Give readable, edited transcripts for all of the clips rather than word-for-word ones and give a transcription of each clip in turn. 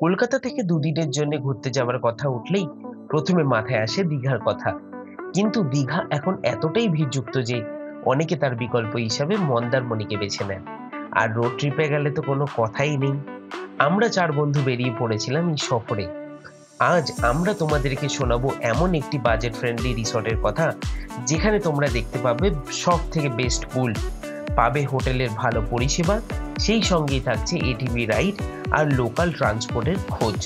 কলকাতা থেকে দুদিনের জন্য ঘুরতে যাওয়ার কথা উঠলেই প্রথমে মাথায় আসে দীঘার কথা। কিন্তু দীঘা এখন এতটাই ভিড়যুক্ত যে অনেকে তার বিকল্প হিসাবে মন্দারমণিকে বেছে নেয়। আর রোড ট্রিপে গেলে তো কোনো কথাই নেই। আমরা 4 বন্ধু বেরিয়ে পড়েছিলাম এই সফরে। আজ আমরা তোমাদেরকে শোনাবো এমন একটি বাজেট ফ্রেন্ডলি রিসর্টের কথা, যেখানে তোমরা দেখতে পাবে সব থেকে বেস্ট পুল, পাবে হোটেলের ভালো পরিষেবা, সেই সঙ্গেই থাকছে এটিভি রাইড আর লোকাল ট্রান্সপোর্টের খোঁজ।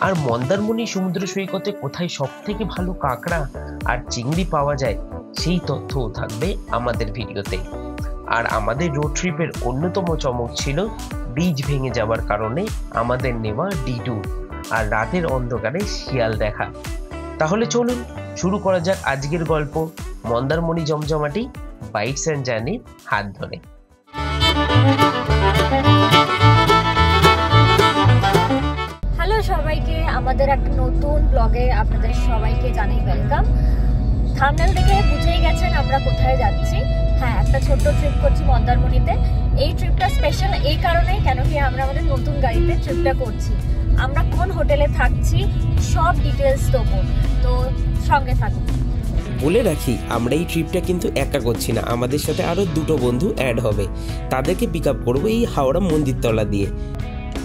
আর মন্দারমণি সমুদ্র সৈকতে কোথায় সব থেকে ভালো কাঁকড়া আর চিংড়ি পাওয়া যায়, সেই তথ্যও থাকবে আমাদের ভিডিওতে। আর আমাদের রোড ট্রিপের অন্যতম চমক ছিল ব্রিজ ভেঙে যাওয়ার কারণে আমাদের নেওয়া ডিটুর আর রাতের অন্ধকারে শিয়াল দেখা। তাহলে চলুন শুরু করা যাক আজকের গল্প, মন্দারমণি জমজমাটি বাইটস অ্যান্ড জার্নির হাত ধরে। হ্যালো সবাইকে, আমাদের একটা নতুন ব্লগে আপনাদের সবাইকে জানাই ওয়েলকাম। থাম্বনেল দেখে বুঝেই গেছেন আমরা কোথায় যাচ্ছি। হ্যাঁ, একটা ছোট্ট ট্রিপ করছি মন্দারমণিতে। এই ট্রিপটা স্পেশাল এই কারণেই, কেন কি আমরা আমাদের নতুন গাড়িতে ট্রিপটা করছি। আমরা কোন হোটেলে থাকছি সব ডিটেলস দেবো, তো সঙ্গে থাকুন। বলে রাখি, আমরা এই ট্রিপটা কিন্তু একা করছি না, আমাদের সাথে আরো 2টো বন্ধু অ্যাড হবে। তাদেরকে পিক আপ করবো এই হাওড়া মন্দিরতলা দিয়ে।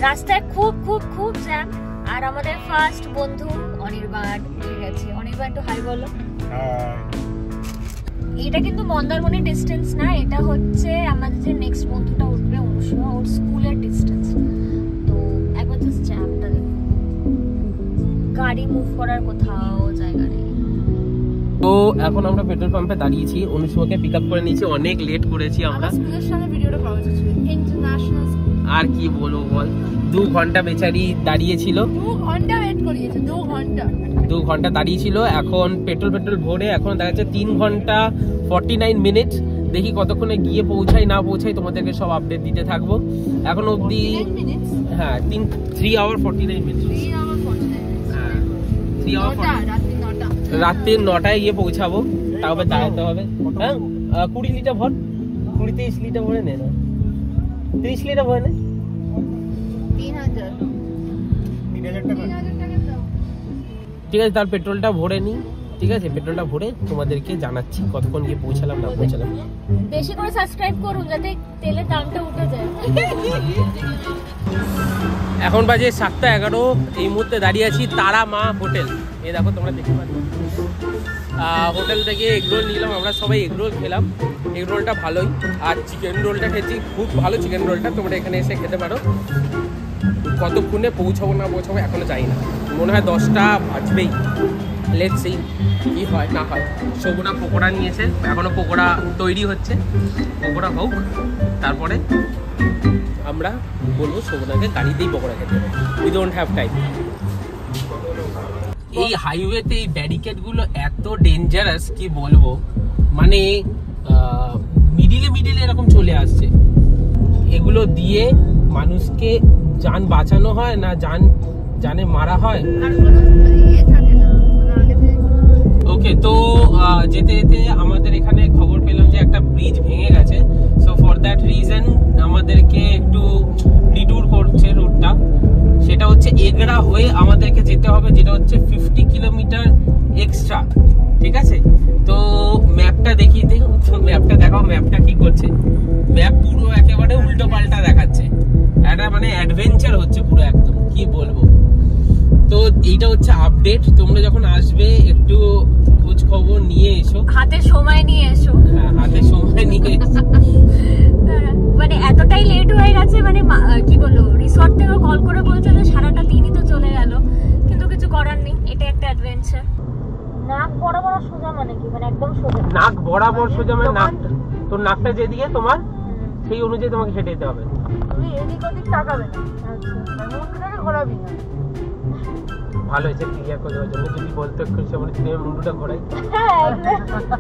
রাস্তায় খুব খুব খুব জ্যাম, আর আমাদের ফার্স্ট বন্ধু অনির্বাণ পেয়ে গেছে। অনির্বাণ একটু হাই বলো। এটা কিন্তু মন্দারমণি ডিস্টেন্স না, এটা হচ্ছে আমাদের যে নেক্সট বন্ধুটা উঠবে অনুষ্মা, ওর স্কুলের ডিস্টেন্স। তো একবার জাস্ট জ্যামটা দেখো, গাড়ি মুভ করার কোথাও জায়গা নেই। তো এখন আমরা পেট্রোল পাম্পে দাঁড়িয়েছি, অনুষ্মাকে পিক আপ করে নিয়েছি। অনেক লেট করেছি আমরা। স্কুলের সামনে ভিডিওটা পাওয়া যাচ্ছে ইন্টারন্যাশনাল। আর কি বলবো বল, 2 ঘন্টা বেচারি দাঁড়িয়েছিল। 2 ঘন্টা ওয়েট করিয়েছে, 2 ঘন্টা দাঁড়িয়েছিল। এখন পেট্রোল ভরে এখন দেখা যাচ্ছে 3 ঘন্টা 49 মিনিট। দেখি কতক্ষণে গিয়ে পৌঁছাই না পৌঁছাই, তোমাদেরকে সব আপডেট দিতে থাকবো। এখন অবধি হ্যাঁ 3 আওয়ার 49 মিনিট। হ্যাঁ 3 আওয়ার, রাত্রি 9টায় গিয়ে পৌঁছাবো। তারপরে দাঁড়াতে হবে। হ্যাঁ 20 লিটার ভর, 20-23 লিটার ভরে নে না, 30 লিটার ভরে নে। 3000 ঠিক আছে, তার পেট্রোলটা ভরে নি। ঠিক আছে, পেট্রোলটা ভরে তোমাদেরকে জানাচ্ছি কতক্ষণ গিয়ে পৌঁছালাম না পৌঁছালাম। বেশি করে সাবস্ক্রাইব করুন যাতে তেলের দামটা উঠে যায়। এখন বাজে 7:11। এই মুহূর্তে দাঁড়িয়ে আছি তারা মা হোটেল। এই দেখো তোমরা দেখতে পাচ্ছ, হোটেল থেকে এগরোল নিলাম। আমরা সবাই এগরোল খেলাম। এগরোলটা ভালোই, আর চিকেন রোলটা খেয়েছি, খুব ভালো চিকেন রোলটা। তোমরা এখানে এসে খেতে পারো। কতক্ষণে পৌঁছাবো না পৌঁছাবো এখনো যাই না, মনে হয় 10টা বাজবেই। লেটস সি কি হয় না হয়। শোভনা পকোড়া নিয়েছে, এখনো পকোড়া তৈরি হচ্ছে। পকোড়া হোক, তারপরে আমরা বলবো শোভনাকে গাড়িতেই পকোড়া খেতে। We don't have time. এই হাইওয়েতে এই ব্যারিকেড গুলো এত ডেঞ্জারাস, কি বলবো। মানে মিডিলে এরকম চলে আসছে। এগুলো দিয়ে মানুষকে জান বাঁচানো হয় না জানে মারা হয়। ওকে, তো যেতে যেতে আমাদের এখানে খবর পেলাম যে একটা ব্রিজ ভেঙে গেছে। সো ফর দ্যাট রিজন আমাদেরকে একটু ডিটুর করছে রুটটা। সেটা হচ্ছে এগরা হয়ে আমাদেরকে যেতে হবে, যেটা হচ্ছে 50 কিলোমিটার এক্সট্রা। ঠিক আছে, তো ম্যাপটা দেখিয়ে দিই। ম্যাপটা দেখাও, ম্যাপটা কি করছে। ম্যাপ পুরো একেবারে উল্টো পাল্টা দেখাচ্ছে। একটা মানে অ্যাডভেঞ্চার হচ্ছে পুরো একদম, কি বলবো। তো এইটা হচ্ছে আপডেট। তোমরা যখন আসবে একটু খোঁজ খবর নিয়ে এসো, হাতে সময় নিয়ে এসো। হ্যাঁ, হাতে সময় নিয়ে এসো। মানে এতটাই লেট হয়ে গেছে, মানে কি বলবো, রিসর্ট থেকে কল করে বলছে যে সারাটা দিনই তো চলে গেল, কিন্তু কিছু করার নেই, এটা একটা অ্যাডভেঞ্চার। নাক বরাবর সোজা মানে কি, মানে একদম সোজা নাক বরাবর সোজা মানে নাকটা, তোর নাকটা যেদিকে তোমার সেই অনুযায়ী তোমাকে হেঁটে যেতে হবে। তুমি এদিক ওদিক তাকাবে না। আচ্ছা, মুন্ডুটাকে ঘোরাবি না। ভালো হয়েছে ক্লিয়ার করে দেওয়ার জন্য। যদি বলতো সেমন তুমি মুন্ডুটা ঘোরাই,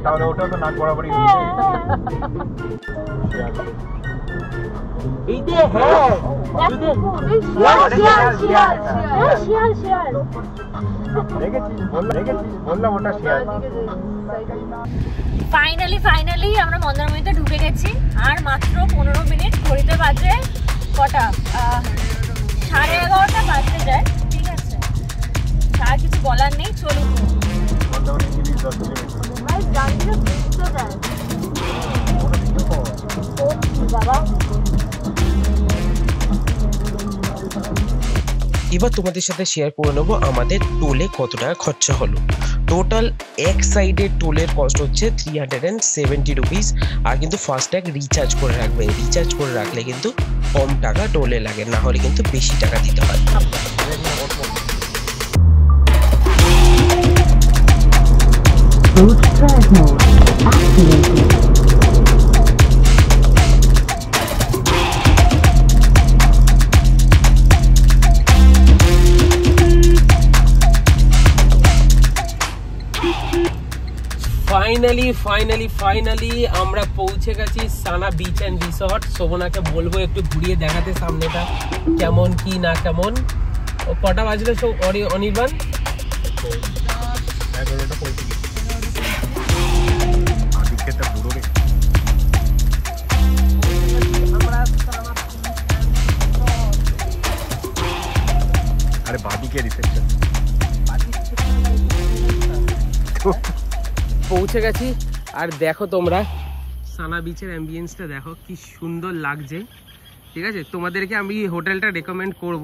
তাহলে ওটা তো নাক বরাবরই। এই যে হ্যাঁ শিয়াল বললাম ওটা শিয়াল। ফাইনালি আমরা মন্দারমণিতে ঢুকে গেছি। আর মাত্র 15 মিনিট, ঘড়িতে বাজে কটা, 11:30 বাজতে যায়। এবার তোমাদের সাথে শেয়ার করে নেবো আমাদের টোলে কত টাকা খরচা হলো। টোটাল এক সাইডের টোলের কস্ট হচ্ছে 370 রুপিস। আর কিন্তু ফাস্ট্যাগ রিচার্জ করে রাখবে, রিচার্জ করে রাখলে কিন্তু কম টাকা টোলে লাগে, না হলে কিন্তু বেশি টাকা দিতে হয়। ফাইনালি আমরা পৌঁছে গেছি সানা বিচ অ্যান্ড রিসর্ট। শোভনাকে বলবো একটু ঘুরিয়ে দেখাতে সামনেটা কেমন কি না কেমন। ও কটা বাজলো সব অনির্বাণ? আরে বাদিকে রিসেপশন পৌঁছে গেছি। আর দেখো তোমরা সানা বিচের অ্যাম্বিয়েন্সটা দেখো কি সুন্দর লাগছে। ঠিক আছে, তোমাদেরকে আমি হোটেলটা রেকমেন্ড করব।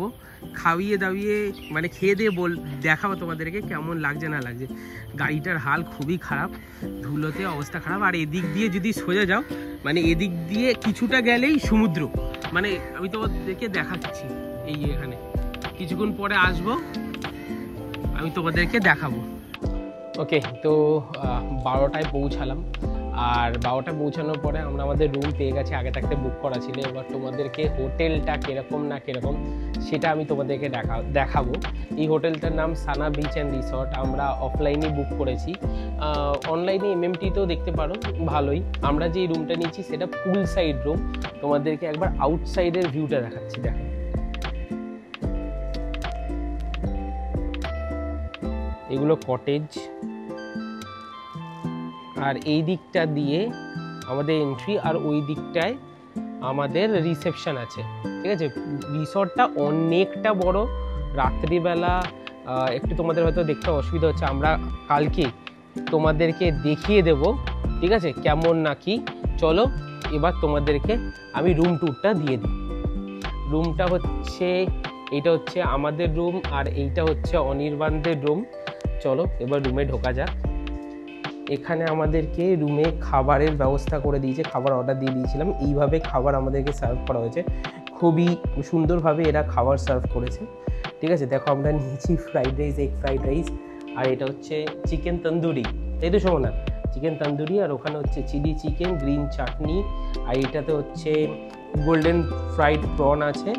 খাইয়ে দাইয়ে মানে খেয়ে দিয়ে দেখাবো তোমাদেরকে কেমন লাগছে না লাগছে। গাড়িটার হাল খুবই খারাপ, ধুলোতে অবস্থা খারাপ। আর এদিক দিয়ে যদি সোজা যাও, মানে এদিক দিয়ে কিছুটা গেলেই সমুদ্র। মানে আমি তোমাদেরকে দেখাচ্ছি, এই এখানে কিছুক্ষণ পরে আসবো, আমি তোমাদেরকে দেখাবো। ওকে, তো 12টায় পৌঁছালাম। আর 12টায় পৌঁছানোর পরে আমরা আমাদের রুম পেয়ে গেছি, আগে থাকতে বুক করা ছিল। এবার তোমাদেরকে হোটেলটা কীরকম না কীরকম সেটা আমি তোমাদেরকে দেখাবো। এই হোটেলটার নাম সানা বিচ অ্যান্ড রিসর্ট। আমরা অফলাইনে বুক করেছি, অনলাইনে MMTতেও দেখতে পারো, ভালোই। আমরা যে রুমটা নিয়েছি সেটা পুল সাইড রুম। তোমাদেরকে একবার আউটসাইডের ভিউটা দেখাচ্ছি, দেখো। এগুলো কটেজ, আর এই দিকটা দিয়ে আমাদের এন্ট্রি, আর ওই দিকটায় আমাদের রিসেপশন আছে। ঠিক আছে, রিসর্টটা অনেকটা বড়। রাত্রিবেলা একটু তোমাদের হয়তো দেখতে অসুবিধা হচ্ছে, আমরা কালকে তোমাদেরকে দেখিয়ে দেব। ঠিক আছে, কেমন নাকি। চলো এবার তোমাদেরকে আমি রুম ট্যুরটা দিয়ে দিই। রুমটা হচ্ছে, এইটা হচ্ছে আমাদের রুম, আর এইটা হচ্ছে অনির্বাণদের রুম। চলো এবার রুমে ঢোকা যাক। এখানে আমাদেরকে রুমে খাবারের ব্যবস্থা করে দিয়েছে, খাবার অর্ডার দিয়ে দিয়েছিলাম। এইভাবে খাবার আমাদেরকে সার্ভ করা হয়েছে, খুবই সুন্দরভাবে এরা খাবার সার্ভ করেছে। ঠিক আছে, দেখো আমরা নিয়েছি fried rice, egg fried rice, আর এটা হচ্ছে চিকেন তন্দুরি, তাই তো শোনো না, চিকেন তন্দুরি। আর ওখানে হচ্ছে চিলি চিকেন, গ্রিন চাটনি, আর এটাতে হচ্ছে গোল্ডেন ফ্রাইড প্রন আছে।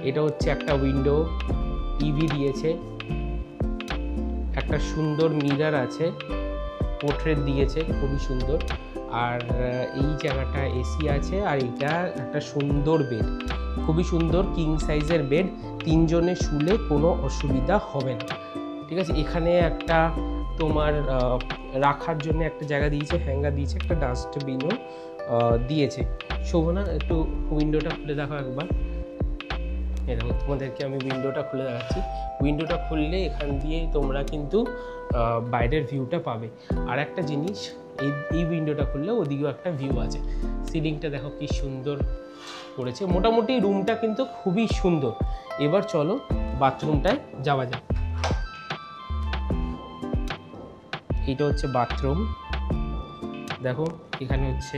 এটা হচ্ছে একটা উইন্ডো, টিভি দিয়েছে, একটা সুন্দর মিরর আছে, পোর্ট্রেট দিয়েছে, খুবই সুন্দর। আর এই জায়গাটা এসি আছে, আর এটা একটা সুন্দর বেড, খুবই সুন্দর কিং সাইজের বেড। 3 জনে শুলে কোনো অসুবিধা হবে না। ঠিক আছে, এখানে একটা তোমার রাখার জন্য একটা জায়গা দিয়েছে, হ্যাঙ্গার দিয়েছে, একটা ডাস্টবিনও দিয়েছে। শোভনা একটু উইন্ডোটা খুলে দেখো একবার। এরকম তোমাদেরকে আমি উইন্ডোটা খুলে দেখাচ্ছি। উইন্ডোটা খুললে এখান দিয়ে তোমরা কিন্তু বাইরের ভিউটা পাবে। আর একটা জিনিস, এই উইন্ডোটা খুললে ওদিকেও একটা ভিউ আছে। সিলিংটা দেখো কি সুন্দর করেছে। মোটামুটি রুমটা কিন্তু খুবই সুন্দর। এবার চলো বাথরুমটায় যাওয়া যাক। এটা হচ্ছে বাথরুম, দেখো এখানে হচ্ছে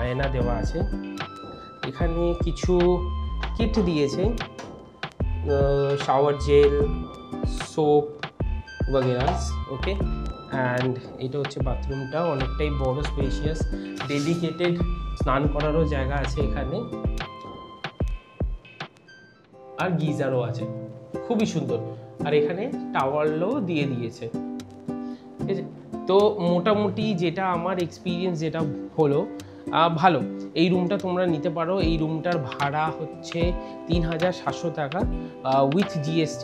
আয়না দেওয়া আছে। এখানে কিছু কিট দিয়েছে, শাওয়ার জেল, সোপ वगैरह। ওকে, অ্যান্ড এটা হচ্ছে বাথরুমটা, অনেকটাই বড়, স্পেশিয়াস, ডেডিকেটেড স্নান করারও জায়গা আছে এখানে, আর গিজারও আছে, খুবই সুন্দর। আর এখানে টাওয়ালও দিয়ে দিয়েছে। ঠিক আছে, তো মোটামুটি যেটা আমার এক্সপিরিয়েন্স যেটা হলো ভালো। এই রুমটা তোমরা নিতে পারো। এই রুমটার ভাড়া হচ্ছে 3700 টাকা উইথ GST।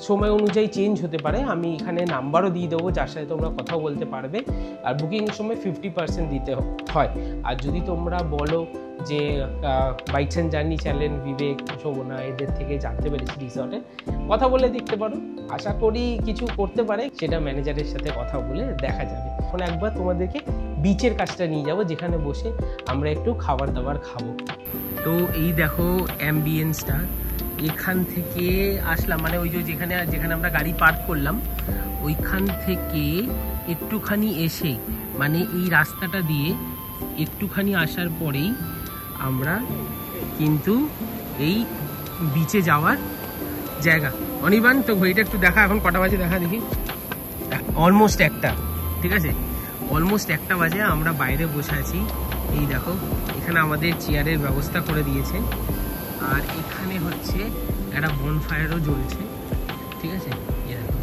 সময় অনুযায়ী চেঞ্জ হতে পারে, আমি এখানে নাম্বারও দিয়ে দেবো যার সাথে তোমরা কথাও বলতে পারবে। আর বুকিংয়ের সময় 50% দিতে হয়। আর যদি তোমরা বলো যে বাইকস অ্যান্ড জার্নি চ্যানেল, বিবেক, শোভনা এদের থেকে জানতে পেরেছি রিসর্টে, কথা বলে দেখতে পারো। আশা করি কিছু করতে পারে, সেটা ম্যানেজারের সাথে কথা বলে দেখা যাবে। এখন একবার তোমাদেরকে বিচের কাছটা নিয়ে যাব, যেখানে বসে আমরা একটু খাবার দাবার খাবো। তো এই দেখো অ্যাম্বিয়েন্সটা, এখান থেকে আসলাম, মানে ওই যে যেখানে আমরা গাড়ি পার্ক করলাম ওইখান থেকে একটুখানি এসে, মানে এই রাস্তাটা দিয়ে একটুখানি আসার পরেই আমরা কিন্তু এই বিচে যাওয়ার জায়গা। অনির্বাণ, তো ঘড়িটা একটু দেখা, এখন কটা বাজে দেখা দেখি। অলমোস্ট একটা, ঠিক আছে, অলমোস্ট একটা বাজে। আমরা বাইরে বসে আছি, এই দেখো এখানে আমাদের চেয়ারের ব্যবস্থা করে দিয়েছে, আর এখানে হচ্ছে একটা বনফায়ারও জ্বলছে, ঠিক আছে। এই দেখো,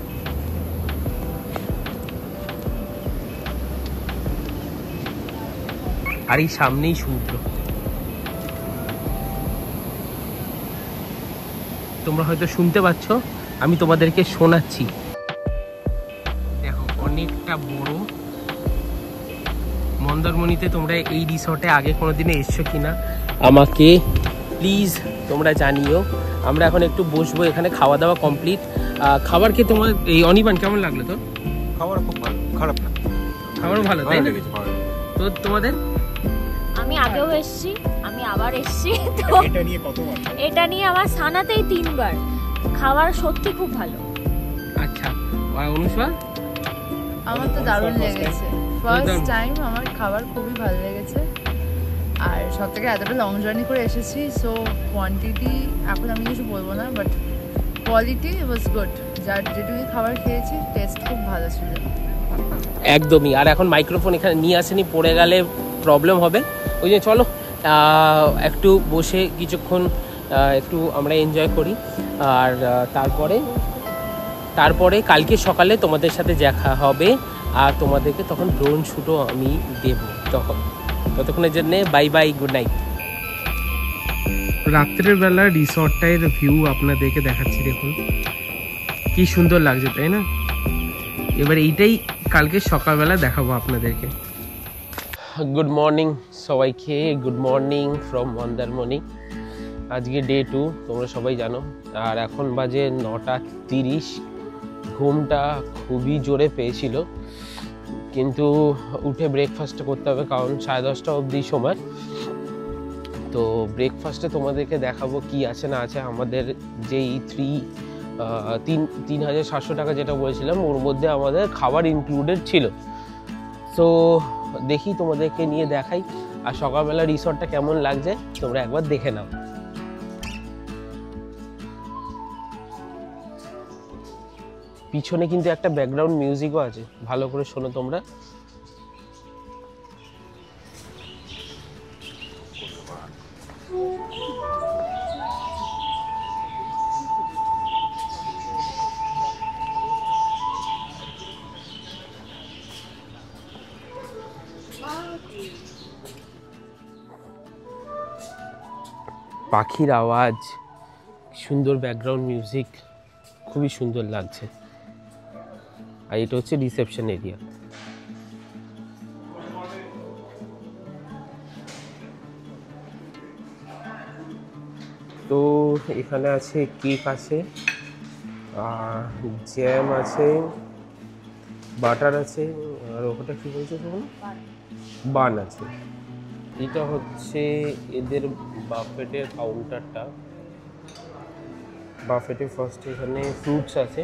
আর এই সামনেই সমুদ্র। তোমরা হয়তো শুনতে পাচ্ছ, আমি তোমাদেরকে শোনাচ্ছি। দেখো অনেকটা বড় মন্দারমণিতে। তোমরা এই রিসর্টে আগে কোনোদিনে এসছো কিনা আমাকে প্লিজ তোমরা জানিও। আমরা এখন একটু বসবো, এখানে খাওয়া দাওয়া কমপ্লিট। খাবার খেয়ে তোমার এই অনির্বাণ কেমন লাগলো? তো খাবার খুব ভালো, খারাপ না, খাবারও ভালো, তাই না? তো তোমাদের? আমি আগেও এসেছি, আমি আবার এসেছি, তো এটা নিয়ে কতবার? এটা নিয়ে আমার সানাতেই 3 বার। খাবার সত্যি খুব ভালো। আচ্ছা, আর অনুষ্কা? আমার তো দারুণ লেগেছে, ফার্স্ট টাইম আমার খাবার খুবই ভালো লেগেছে। আর সব থেকে এতটা লং জার্নি করে এসেছি, সো কোয়ান্টিটি এখন আমি কিছু বলবো না, বাট কোয়ালিটি ওয়াজ গুড। যেটুকু খাবার খেয়েছি টেস্ট খুব ভালো ছিল। একদমই। আর এখন মাইক্রোফোন এখানে নিয়ে আসেনি, পড়ে গেলে প্রবলেম হবে, ওই যে চলো একটু বসে কিছুক্ষণ একটু আমরা এনজয় করি। আর তারপরে কালকে সকালে তোমাদের সাথে দেখা হবে, আর তোমাদেরকে তখন ড্রোন শ্যুটও আমি দেব। ততক্ষণের জন্যে বাই বাই, গুড নাইট। রাত্রের বেলা রিসর্টটার ভিউ আপনাদেরকে দেখাচ্ছি, দেখুন কি সুন্দর লাগছে, তাই না? এবার এইটাই কালকে সকালবেলা দেখাবো আপনাদেরকে। গুড মর্নিং সবাইকে, গুড মর্নিং ফ্রম মন্দারমণি। আজকে ডে 2, তোমরা সবাই জানো। আর এখন বাজে 9:30। ঘুমটা খুবই জোরে পেয়েছিল, কিন্তু উঠে ব্রেকফাস্ট করতে হবে, কারণ 10:30 অবধি সময়। তো ব্রেকফাস্টে তোমাদেরকে দেখাবো কি আছে না আছে। আমাদের যেই 3,700 টাকা যেটা বলেছিলাম, ওর মধ্যে আমাদের খাবার ইনক্লুডেড ছিল। তো দেখি তোমাদেরকে নিয়ে দেখাই, আর সকালবেলা রিসর্টটা কেমন লাগছে তোমরা একবার দেখে নাও। পিছনে কিন্তু একটা ব্যাকগ্রাউন্ড মিউজিকও আছে, ভালো করে শোনো তোমরা। পাখির আওয়াজ, সুন্দর ব্যাকগ্রাউন্ড মিউজিক, খুবই সুন্দর লাগছে। আর এটা হচ্ছে রিসেপশন এরিয়া। তো এখানে আছে কেক আছে, জ্যাম আছে, বাটার আছে, আর ওটা কি বলছে তখন, বান আছে। এটা হচ্ছে এদের বাফেটের কাউন্টারটা। বাফেটে ফার্স্ট এখানে ফ্রুটস আছে,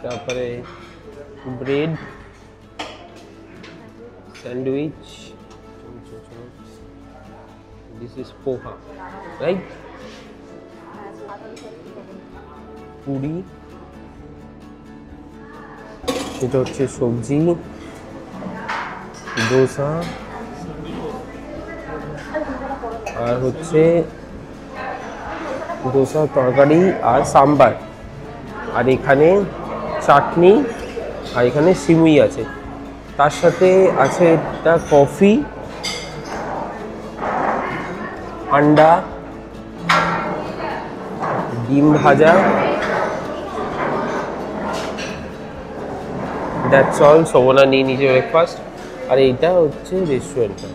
তারপরে bread, sandwich, this is poha, right, Puri, এটা হচ্ছে সবজি, দোসা, আর হচ্ছে দোসা, তরকারি আর সাম্বার, আর এখানে চাটনি, আর এখানে সিমুই আছে। তার সাথে আছে একটা কফি, আন্ডা, ডিম ভাজা, দ্যাটস অল। সোমনা নিয়ে নিজে ব্রেকফাস্ট, আর এইটা হচ্ছে রেস্টুরেন্টটা।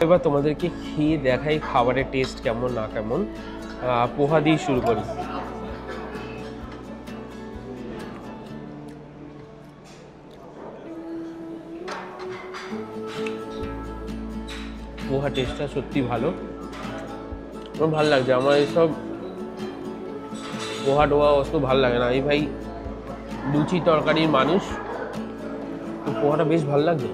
এবার তোমাদেরকে খেয়ে দেখাই খাবারের টেস্ট কেমন না কেমন। পোহা দিয়ে শুরু করি। পোহা টেস্টটা সত্যি ভালো, আমার ভালো লাগছে। আমার এইসব পোহা টোহা অত ভালো লাগে না। এই ভাই লুচি তরকারির মানুষ, তো পোহাটা বেশ ভালো লাগছে।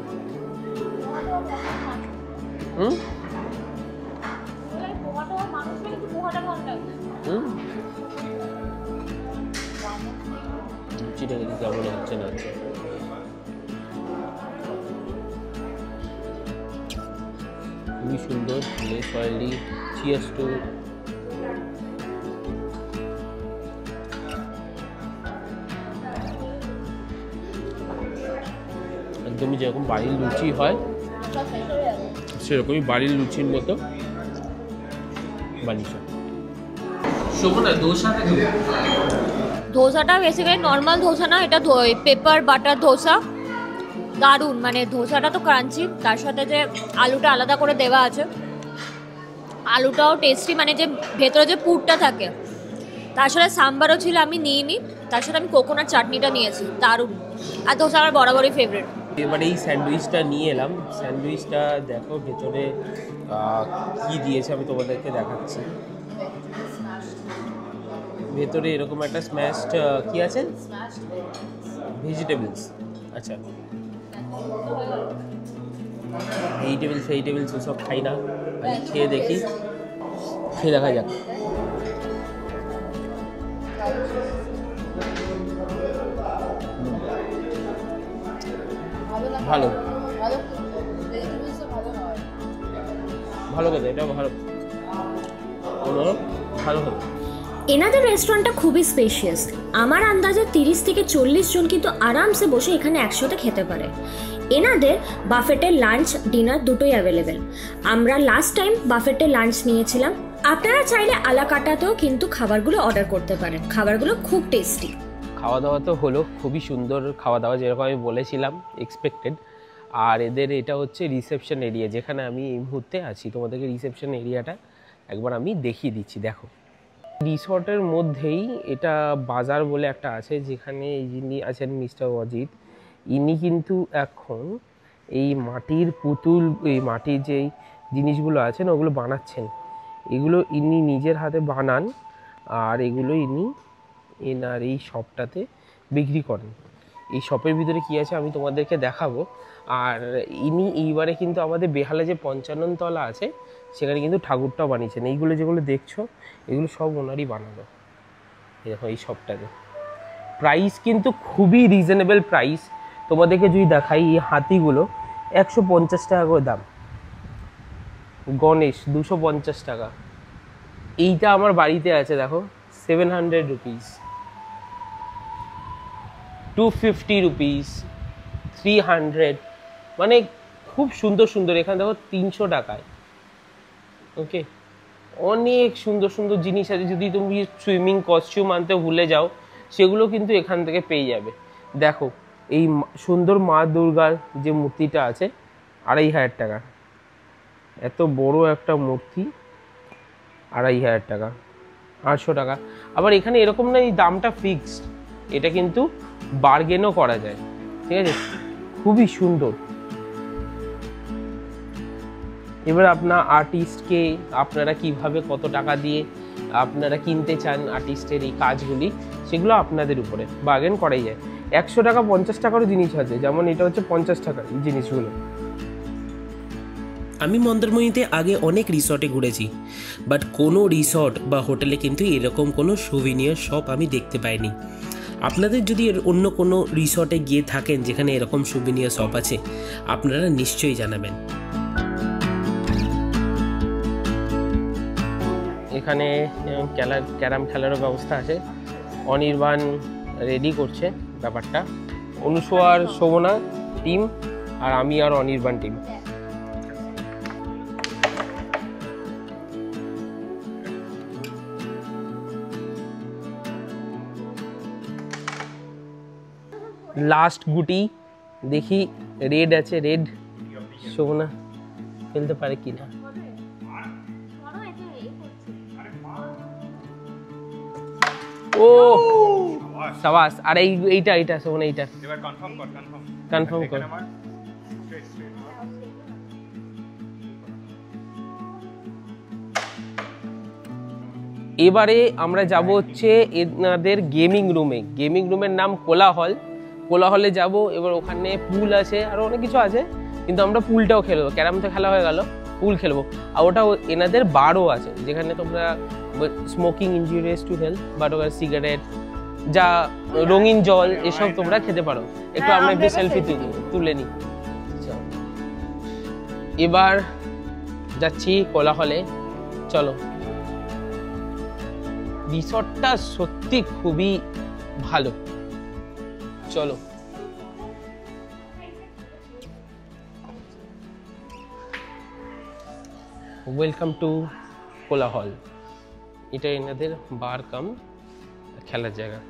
লুচিটা কিন্তু কেমন হচ্ছে না হচ্ছে। খুবই সুন্দর, লেস অয়েলি। Cheers to. একদমই যেরকম বাড়ির লুচি হয় সেরকমই বাড়ির লুচির মতো বানিয়েছে। শোভনা, ধোসাটা বেসিক্যালি নর্মাল ধোসা না, এটা পেপার বাটার ধোসা। দারুণ, মানে ধোসাটা তো ক্রাঞ্চি, তার সাথে যে আলুটা আলাদা করে দেওয়া আছে, আলুটাও টেস্টি, মানে যে ভেতরে যে পুরটা থাকে। তার সাথে সাম্বারও ছিল, আমি নিইনি। তার সাথে আমি কোকোনাট চাটনিটা নিয়েছি, দারুণ। আর ধোসা আমার বরাবরই ফেভারিট। এবারে এই স্যান্ডউইচটা নিয়ে এলাম। স্যান্ডউইচটা দেখো ভেতরে কি দিয়েছে, আমি তোমাদেরকে দেখাচ্ছি। ভেতরে এরকম একটা স্ম্যাশড কি আছে, ভেজিটেবলস। আচ্ছা, ভেজিটেবলস ওসব খাই না, আমি খেয়ে দেখি, খেয়ে দেখা যাক। ভালো ভালো কথা, এটা ভালো ভালো কথা। এনাদের রেস্টুরেন্টটা খুবই স্পেশিয়াস। আমার আন্দাজে 30 থেকে 40 জন কিন্তু আরামসে বসে এখানে একসাথে খেতে পারে। এনাদের বাফেটের লাঞ্চ ডিনার দুটোই অ্যাভেলেবেল। আমরা লাস্ট টাইম বাফেটের লাঞ্চ নিয়েছিলাম। আপনারা চাইলে আলা কাটাতেও কিন্তু খাবারগুলো অর্ডার করতে পারেন। খাবারগুলো খুব টেস্টি। খাওয়া দাওয়া তো হলো, খুবই সুন্দর খাওয়া দাওয়া, যেরকম আমি বলেছিলাম এক্সপেক্টেড। আর এদের এটা হচ্ছে রিসেপশন এরিয়া, যেখানে আমি এই মুহূর্তে আছি। তোমাদেরকে রিসেপশন এরিয়াটা একবার আমি দেখিয়ে দিচ্ছি। দেখো, রিসর্টের মধ্যেই এটা বাজার বলে একটা আছে, যেখানে যিনি আছেন মিস্টার অজিত, ইনি কিন্তু এখন এই মাটির পুতুল, এই মাটির যেই জিনিসগুলো আছেন ওগুলো বানাচ্ছেন। এগুলো ইনি নিজের হাতে বানান, আর এগুলো ইনি এনার এই শপটাতে বিক্রি করেন। এই শপের ভিতরে কী আছে আমি তোমাদেরকে দেখাবো। আর ইনি এইবারে কিন্তু আমাদের বেহালে যে 55 তলা আছে সেখানে কিন্তু ঠাকুরটাও বানিয়েছেন। এইগুলো যেগুলো দেখছো এগুলো সব ওনারই বানানো। এই দেখো, এই শপটাতে প্রাইস কিন্তু খুবই রিজনেবল প্রাইস। তোমাদেরকে যদি দেখাই, এই হাতিগুলো 150 টাকা করে দাম, গণেশ 250 টাকা। এইটা আমার বাড়িতে আছে, দেখো 700 রুপিস, 250 রুপিস, 300, মানে খুব সুন্দর সুন্দর। এখানে দেখো 300 টাকায়। ওকে, অনেক সুন্দর সুন্দর জিনিস আছে। যদি তুমি সুইমিং কস্টিউম আনতে ভুলে যাও, সেগুলো কিন্তু এখান থেকে পেয়ে যাবে। দেখো, এই সুন্দর মা দুর্গার যে মূর্তিটা আছে 2500 টাকা। এত বড় একটা মূর্তি 2500 টাকা, 800 টাকা। আবার এখানে এরকম না এই দামটা ফিক্সড, এটা কিন্তু বার্গেনও করা যায়। ঠিক আছে, খুবই সুন্দর। এবার আপনার আর্টিস্টকে আপনারা কিভাবে কত টাকা দিয়ে আপনারা কিনতে চান আর্টিস্টের এই কাজগুলি, সেগুলো আপনাদের উপরে বার্গেন করাই যায়। 100 টাকা 50 টাকারও জিনিস আছে, যেমন এটা হচ্ছে 50 টাকার জিনিসগুলো। আমি মন্দারমণিতে আগে অনেক রিসর্টে ঘুরেছি, বাট কোনো রিসর্ট বা হোটেলে কিন্তু এরকম কোনো সুভিনিয়ার শপ আমি দেখতে পাইনি। আপনাদের যদি অন্য কোনো রিসর্টে গিয়ে থাকেন যেখানে এরকম সুভিনিয়ার শপ আছে, আপনারা নিশ্চয়ই জানাবেন। এখানে ক্যারাম খেলারও ব্যবস্থা আছে। অনির্বাণ রেডি করছে ব্যাপারটা, অনুসোয়ার শোভনা টিম আর আমি আর অনির্বাণ টিম। লাস্ট গুটি দেখি, রেড আছে, রেড শোভনা ফেলতে পারে কিনা। ও সাবাস। আর এইটা শোভনা, এইটা এবার কনফার্ম কর। কনফার্ম কর। এবারে আমরা যাব হচ্ছে এনাদের গেমিং রুমের নাম কোলাহল। কোলাহলে যাব, এবার ওখানে পুল আছে আরও অনেক কিছু আছে, কিন্তু আমরা পুলটাও খেলবো। ক্যারাম তো খেলা হয়ে গেল, পুল খেলবো। আর ওটা এনাদের বারও আছে, যেখানে তোমরা smoking injurious to health, but ওখানে সিগারেট, যা রঙিন জল, এসব তোমরা খেতে পারো। একটু আমরা একটু সেলফি তুলে নিই। এবার যাচ্ছি কোলাহলে, চলো। রিসর্টটা সত্যি খুবই ভালো, চলো। ওয়েলকাম টু কোলাহল। এটা এনাদের বার কাম খেলার জায়গা।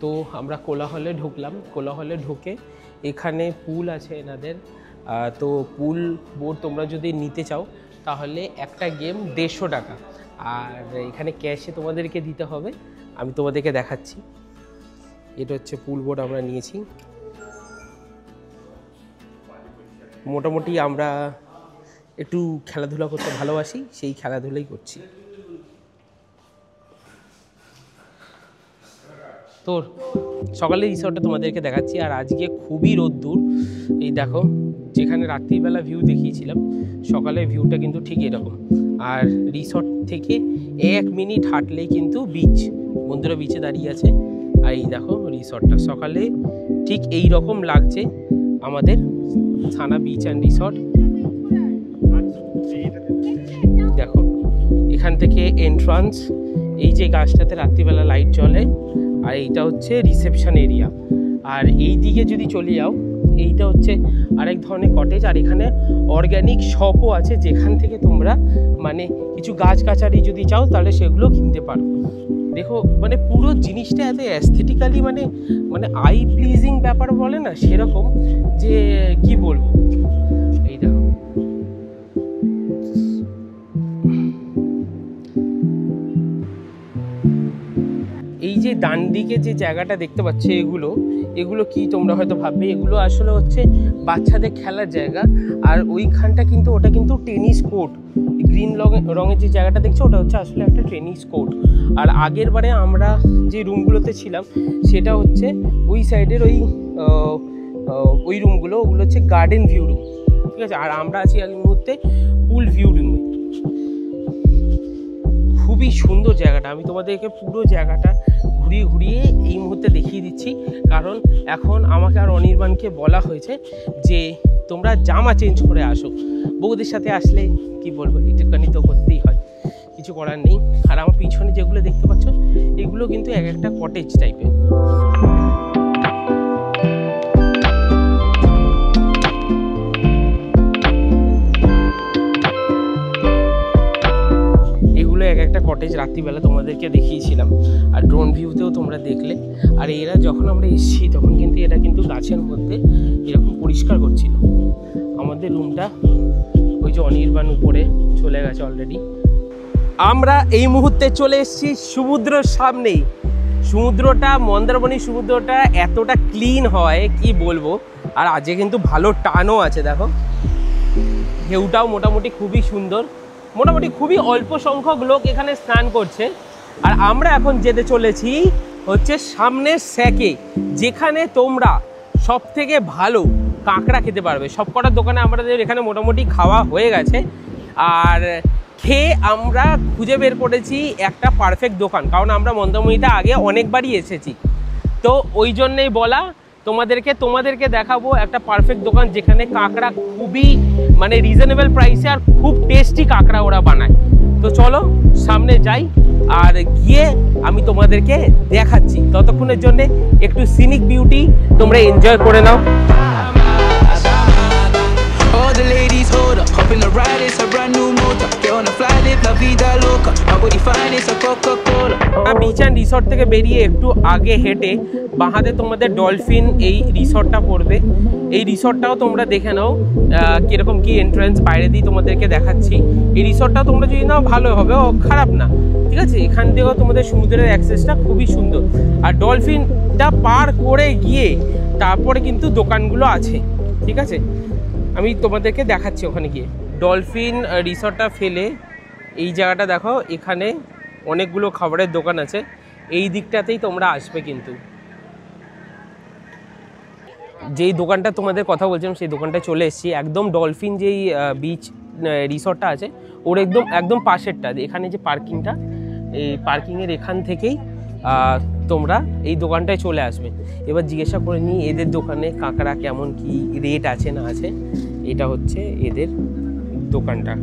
তো আমরা কোলাহলে ঢুকলাম। কোলাহলে ঢুকে এখানে পুল আছে এনাদের। তো পুল বোর্ড তোমরা যদি নিতে চাও তাহলে একটা গেম 150 টাকা, আর এখানে ক্যাশে তোমাদেরকে দিতে হবে। আমি তোমাদেরকে দেখাচ্ছি। এটা হচ্ছে পুল বোর্ড আমরা নিয়েছি। মোটামুটি আমরা একটু খেলাধুলা করতে ভালোবাসি, সেই খেলাধুলাই করছি। তো সকালে রিসর্টটা তোমাদেরকে দেখাচ্ছি। আর আজকে খুবই রোদ্দুর। এই দেখো, যেখানে রাত্রিবেলা ভিউ দেখিয়েছিলাম, সকালে ভিউটা কিন্তু ঠিক এরকম। আর রিসর্ট থেকে 1 মিনিট হাঁটলেই কিন্তু বিচ, বন্ধুরা বিচে দাঁড়িয়ে আছে। আর এই দেখো রিসর্টটা সকালে ঠিক এই রকম লাগছে আমাদের থানা বিচ অ্যান্ড রিসর্ট। দেখো এখান থেকে এন্ট্রান্স, এই যে গাছটাতে রাত্রিবেলা লাইট জ্বলে, আর এইটা হচ্ছে রিসেপশন এরিয়া। আর এই দিকে যদি চলে যাও, এইটা হচ্ছে আরেক ধরনের কটেজ। আর এখানে অর্গ্যানিক শপও আছে, যেখান থেকে তোমরা মানে কিছু গাছগাছালি যদি চাও তাহলে সেগুলো কিনতে পারো। দেখো মানে পুরো জিনিসটা এত অ্যাস্থেটিক্যালি মানে আই প্লিজিং ব্যাপার বলে না, সেরকম যে কি বলবো। এই দেখো এই যে ডান দিকে যে জায়গাটা দেখতে পাচ্ছ, এগুলো কি তোমরা হয়তো ভাববে, এগুলো আসলে হচ্ছে বাচ্চাদের খেলার জায়গা। আর ওইখানটা কিন্তু ওটা কিন্তু টেনিস কোর্ট। গ্রিন রঙের যে জায়গাটা দেখছো, ওটা হচ্ছে আসলে একটা টেনিস কোর্ট। আর আগের বারে আমরা যে রুমগুলোতে ছিলাম সেটা হচ্ছে ওই সাইডের ওই রুমগুলো, ওগুলো হচ্ছে গার্ডেন ভিউ রুম, ঠিক আছে। আর আমরা আছি এই মুহূর্তে পুল ভিউ রুমে। খুবই সুন্দর জায়গাটা। আমি তোমাদেরকে পুরো জায়গাটা ঘুরিয়ে এই মুহূর্তে দেখিয়ে দিচ্ছি, কারণ এখন আমাকে আর অনির্বাণকে বলা হয়েছে যে তোমরা জামা চেঞ্জ করে আসো। বউদের সাথে আসলে কি বলবো, একটুখানি তো করতেই হয়, কিছু করার নেই। আর আমার পিছনে যেগুলো দেখতে পাচ্ছ, এগুলো কিন্তু এক একটা কটেজ টাইপের। একটা কটেজ রাত্রিবেলা তোমাদেরকে দেখিয়েছিলাম, আর ড্রোন ভিউতেও তোমরা দেখলে। আর এরা যখন আমরা এসেছি তখন কিন্তু এরা কিন্তু গাছের মধ্যে এরকম পরিষ্কার করছিল আমাদের রুমটা। ওই যে অনির্বাণ উপরে চলে গেছে অলরেডি। আমরা এই মুহূর্তে চলে এসেছি সমুদ্রের সামনেই। সমুদ্রটা, মন্দারমণি সমুদ্রটা এতটা ক্লিন হয় কি বলবো। আর আজকে কিন্তু ভালো টানও আছে, দেখো ঢেউটাও মোটামুটি খুবই সুন্দর। মোটামুটি খুবই অল্প সংখ্যক লোক এখানে স্নান করছে। আর আমরা এখন যেতে চলেছি হচ্ছে সামনের স্যাকে, যেখানে তোমরা সব থেকে ভালো কাঁকড়া খেতে পারবে। সব কটা দোকানে আমাদের এখানে মোটামুটি খাওয়া হয়ে গেছে, আর খেয়ে আমরা খুঁজে বের করেছি একটা পারফেক্ট দোকান, কারণ আমরা মন্দারমণিতে আগে অনেকবারই এসেছি। তো ওই জন্যেই বলা তোমাদেরকে দেখাবো একটা পারফেক্ট দোকান, যেখানে কাঁকড়া খুবই মানে রিজনেবল প্রাইসে আর খুব টেস্টি কাঁকড়া ওরা বানায়। তো চলো সামনে যাই, আর গিয়ে আমি তোমাদেরকে দেখাচ্ছি। ততক্ষণের জন্য একটু সিনিক বিউটি তোমরা এনজয় করে নাও। All the ladies hold up, hop in the ride, it's a brand new motor. Get on the fly, live la vida loca. My body fine, it's a Coca-Cola. Beach and resort থেকে বেরিয়ে একটু আগে হেঁটে বাঁহাতে তোমাদের dolphin এই রিসর্টটা পড়বে। এই রিসর্টটাও তোমরা দেখে নাও কীরকম কি এন্ট্রান্স, বাইরে দিয়ে তোমাদেরকে দেখাচ্ছি। এই রিসর্টটাও তোমরা যদি নাও ভালো হবে, ও খারাপ না, ঠিক আছে। এখান থেকেও তোমাদের সমুদ্রের অ্যাক্সেসটা খুবই সুন্দর। আর ডলফিনটা পার করে গিয়ে তারপরে কিন্তু দোকানগুলো আছে, ঠিক আছে। আমি তোমাদেরকে দেখাচ্ছি ওখানে গিয়ে। ডলফিন রিসর্টটা ফেলে এই জায়গাটা দেখো, এখানে অনেকগুলো খাবারের দোকান আছে, এই দিকটাতেই তোমরা আসবে। কিন্তু যেই দোকানটা তোমাদের কথা বলছিলাম সেই দোকানটায় চলে এসেছি, একদম ডলফিন যেই বিচ রিসর্টটা আছে ওর একদম পাশেরটা। এখানে যে পার্কিংটা, এই পার্কিংয়ের এখান থেকেই তোমরা এই দোকানটায় চলে আসবে। এবার জিজ্ঞাসা করে নিই এদের দোকানে কাঁকড়া কেমন কি রেট আছে না আছে। এটা হচ্ছে এদের দোকানটা,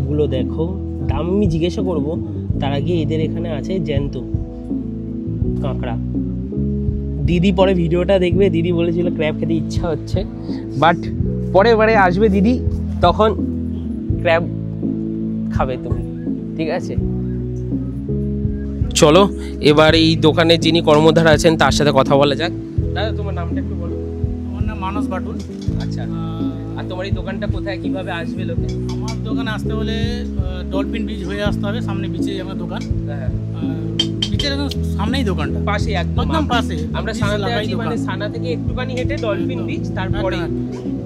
গুলো দেখো, দাম আমি জিজ্ঞাসা করবো তার আগে এদের এখানে আছে জ্যান্ত কাঁকড়া। দিদি পরে ভিডিওটা দেখবে, দিদি বলেছিল ক্র্যাব খেতে ইচ্ছা হচ্ছে, বাট পরের বারে আসবে দিদি তখন ক্র্যাব খাবে তুমি, ঠিক আছে? চলো এবার এই দোকানের যিনি কর্মধার আছেন তার সাথে কথা বলা যাক। দাদা তোমার নামটা একটু বলো। আমার নাম মানস বাটুল। আচ্ছা, আর তোমার এই দোকানটা কোথায়, কিভাবে আসবে লোকে? আমার দোকানে আসতে হলে ডলফিন বিচ হয়ে আসতে হবে, সামনে বিচে আমার দোকান। হ্যাঁ, বিচের একদম সামনেই দোকানটা, পাশে একদম পাশে। আমরা সানাতে আছি, মানে সানা থেকে একটুখানি হেঁটে ডলফিন বিচ, তারপরে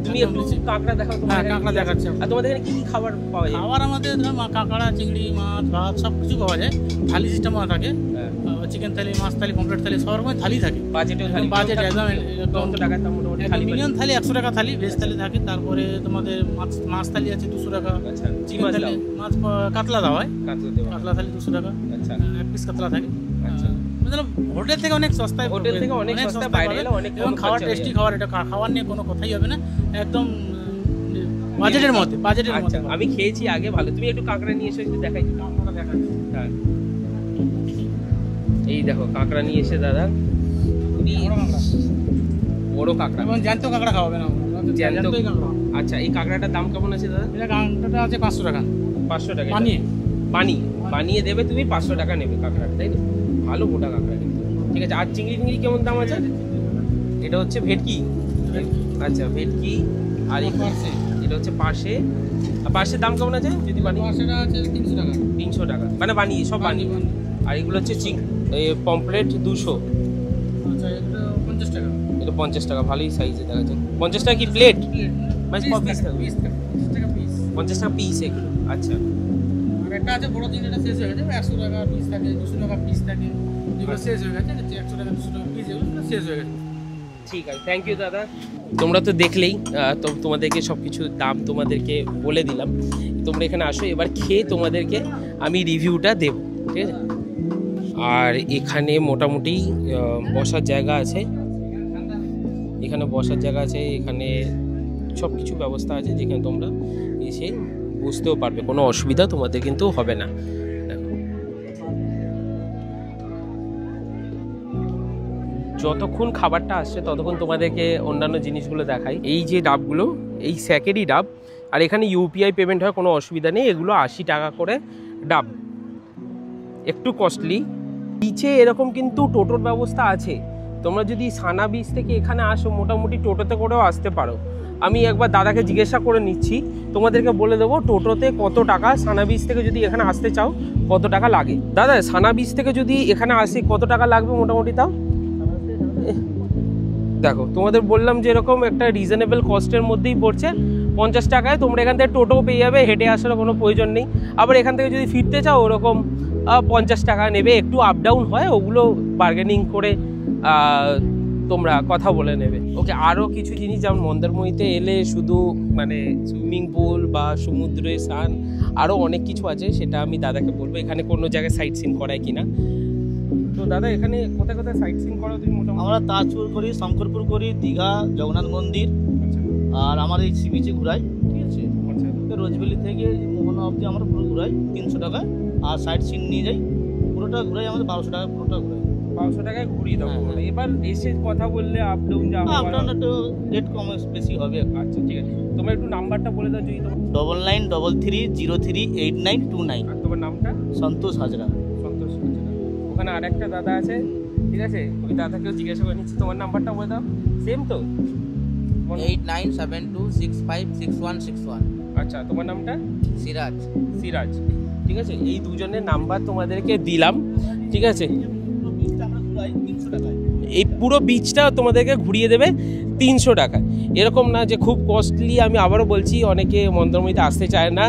তুমি একটু কাঁকড়া দেখাও। হ্যাঁ, কাঁকড়া দেখাচ্ছে। আর তোমাদের এখানে কি কি খাবার পাওয়া যায়? খাবার আমাদের কাঁকড়া, চিংড়ি, মাছ, ভাত সব কিছু পাওয়া যায়। থালি সিস্টেম থাকে, চিকেন থালি, মাছ থালি, পমফ্রেট থালি, সব রকমের থালি থাকে। বাজেটেও থালি, বাজেট একদম কত টাকা দাম মোটামুটি? মিনিমাম থালি 100 টাকা থালি, ভেজ থালি থাকে। তারপরে তোমাদের মাছ থালি আছে 200 টাকা। আচ্ছা, চিকেন থালি, মাছ কাতলা দেওয়া হয়, কাতলা থালি 200 টাকা। আচ্ছা, এক পিস কাতলা থাকে। আচ্ছা, मतलब হোটেল থেকে অনেক সস্তায়, হোটেল থেকে অনেক সস্তায়, বাইরে এলে অনেক এবং খাবার টেস্টি খাবার। এটা খাবার নিয়ে কোনো কথাই হবে না, একদম বাজেটের মধ্যে, বাজেটের মধ্যে। আমি খেয়েছি আগে, ভালো। তুমি একটু কাঁকড়া নিয়ে এসে একটু দেখাই। কাঁকড়া দেখাচ্ছি। হ্যাঁ, এই দেখো কাঁকড়া নিয়ে এসে দাদা, খুবই বড় কাঁকড়া। এবং জ্যান্ত কাঁকড়া খাওয়াবে না, জ্যান্ত কাঁকড়া। আচ্ছা, এই কাঁকড়াটার দাম কেমন আছে দাদা? এটা কাঁকড়াটা আছে 500 টাকা। 500 টাকা বানিয়ে বানিয়ে দেবে তুমি, 500 টাকা নেবে কাঁকড়াটা, তাই তো? ভালো মোটা কাঁকড়া কিন্তু, ঠিক আছে। আর চিংড়ি কেমন দাম আছে? এটা হচ্ছে ভেটকি। আচ্ছা, ভেটকি। আর এটা হচ্ছে পাশে। আর পাশের দাম কেমন আছে যদি বানিয়ে? পাশেটা আছে 300 টাকা। 300 টাকা, মানে বানিয়ে, সব বানিয়ে। আর এগুলো হচ্ছে পমফ্রেট 200। আচ্ছা, এটা 50 টাকা। এটা 50 টাকা, ভালোই সাইজে দেখা যায়। 50 টাকা কি প্লেট? মানে ক পিস থাকে? 20 টাকা পিস। 50 টাকা পিস এগুলো। আচ্ছা, আর একটা আছে বড় চিংড়িটা শেষ হয়ে গেছে, 100 টাকা পিস থাকে, 200 টাকা পিস থাকে। যেগুলো শেষ হয়ে গেছে 100 টাকা 200 টাকা পিস, এগুলো শেষ হয়ে গেছে। ঠিক আছে, থ্যাংক ইউ দাদা। তোমরা তো দেখলেই, তো তোমাদেরকে সব কিছু দাম তোমাদেরকে বলে দিলাম। তোমরা এখানে আসো, এবার খেয়ে তোমাদেরকে আমি রিভিউটা দেব, ঠিক আছে? আর এখানে মোটামুটি বসার জায়গা আছে, এখানে বসার জায়গা আছে, এখানে সব কিছু ব্যবস্থা আছে যেখানে তোমরা এসে বুঝতেও পারবে, কোনো অসুবিধা তোমাদের কিন্তু হবে না। দেখো, যতক্ষণ খাবারটা আসছে ততক্ষণ তোমাদেরকে অন্যান্য জিনিসগুলো দেখাই। এই যে ডাবগুলো, এই স্যাকেরই ডাব, আর এখানে ইউপিআই পেমেন্ট হয়, কোনো অসুবিধা নেই। এগুলো 80 টাকা করে ডাব, একটু কস্টলি। বিচে এরকম কিন্তু টোটোর ব্যবস্থা আছে। তোমরা যদি সানা বিচ থেকে এখানে আসো, মোটামুটি টোটোতে করেও আসতে পারো। আমি একবার দাদাকে জিজ্ঞাসা করে নিচ্ছি, তোমাদেরকে বলে দেবো টোটোতে কত টাকা, সানা বিচ থেকে যদি এখানে আসতে চাও কত টাকা লাগে। দাদা, সানা বিচ থেকে যদি এখানে আসি কত টাকা লাগবে মোটামুটি? তাও দেখো, তোমাদের বললাম যে এরকম একটা রিজনেবল কস্টের মধ্যেই পড়ছে। 50 টাকায় তোমরা এখান থেকে টোটোও পেয়ে যাবে, হেঁটে আসার কোনো প্রয়োজন নেই। আবার এখান থেকে যদি ফিরতে চাও ওরকম 50 টাকা নেবে, একটু আপ ডাউন হয়, ওগুলো বার্গেনিং করে তোমরা কথা বলে নেবে। ওকে, আরও কিছু জিনিস যেমন মন্দারমণিতে এলে শুধু মানে সুইমিং পুল বা সমুদ্রে স্নান, আরও অনেক কিছু আছে, সেটা আমি দাদাকে বলবো এখানে কোনো জায়গায় সাইট সিন করায় কিনা। তো দাদা, এখানে কোথায় কোথায় সাইট সিন করো তুমি মোটামুটি? আমরা তাজপুর করি, শঙ্করপুর করি, দীঘা, জগন্নাথ মন্দির, আর আমার এই সি বিচে ঘুরাই, ঠিক আছে? রোজভ্যালি থেকে মোহনা অবধি আমরা পুরো ঘুরাই 300 টাকা। আর সাইট সিন নিয়ে যাই, পুরোটা ঘুরাই আমাদের 1200 টাকা, পুরোটা ঘুরাই 500 টাকায় ঘুরিয়ে দেবো। হ্যাঁ। এবার এসে কথা বললে আপ ডাউন যাবো, আপ ডাউন একটু রেট কম বেশি হবে। আচ্ছা, ঠিক আছে। তোমার একটু নাম্বারটা বলে দাও যদি। তোমার 9933038929। আর তোমার নামটা? সন্তোষ হাজরা। সন্তোষ হাজরা। ওখানে আরেকটা দাদা আছে, ঠিক আছে? ওই দাদাকেও জিজ্ঞাসা করে নিচ্ছি। তোমার নাম্বারটা বলে দাও। সেম তো? 8972656161। আচ্ছা, তোমার নামটা? সিরাজ। সিরাজ, ঠিক আছে। এই দুজনের নাম্বার তোমাদেরকে দিলাম, ঠিক আছে? এই পুরো বিচটা তোমাদেরকে ঘুরিয়ে দেবে 300 টাকা। এরকম না যে খুব কস্টলি, আমি আবারও বলছি অনেকে মন্দারমণিতে আসতে চায় না,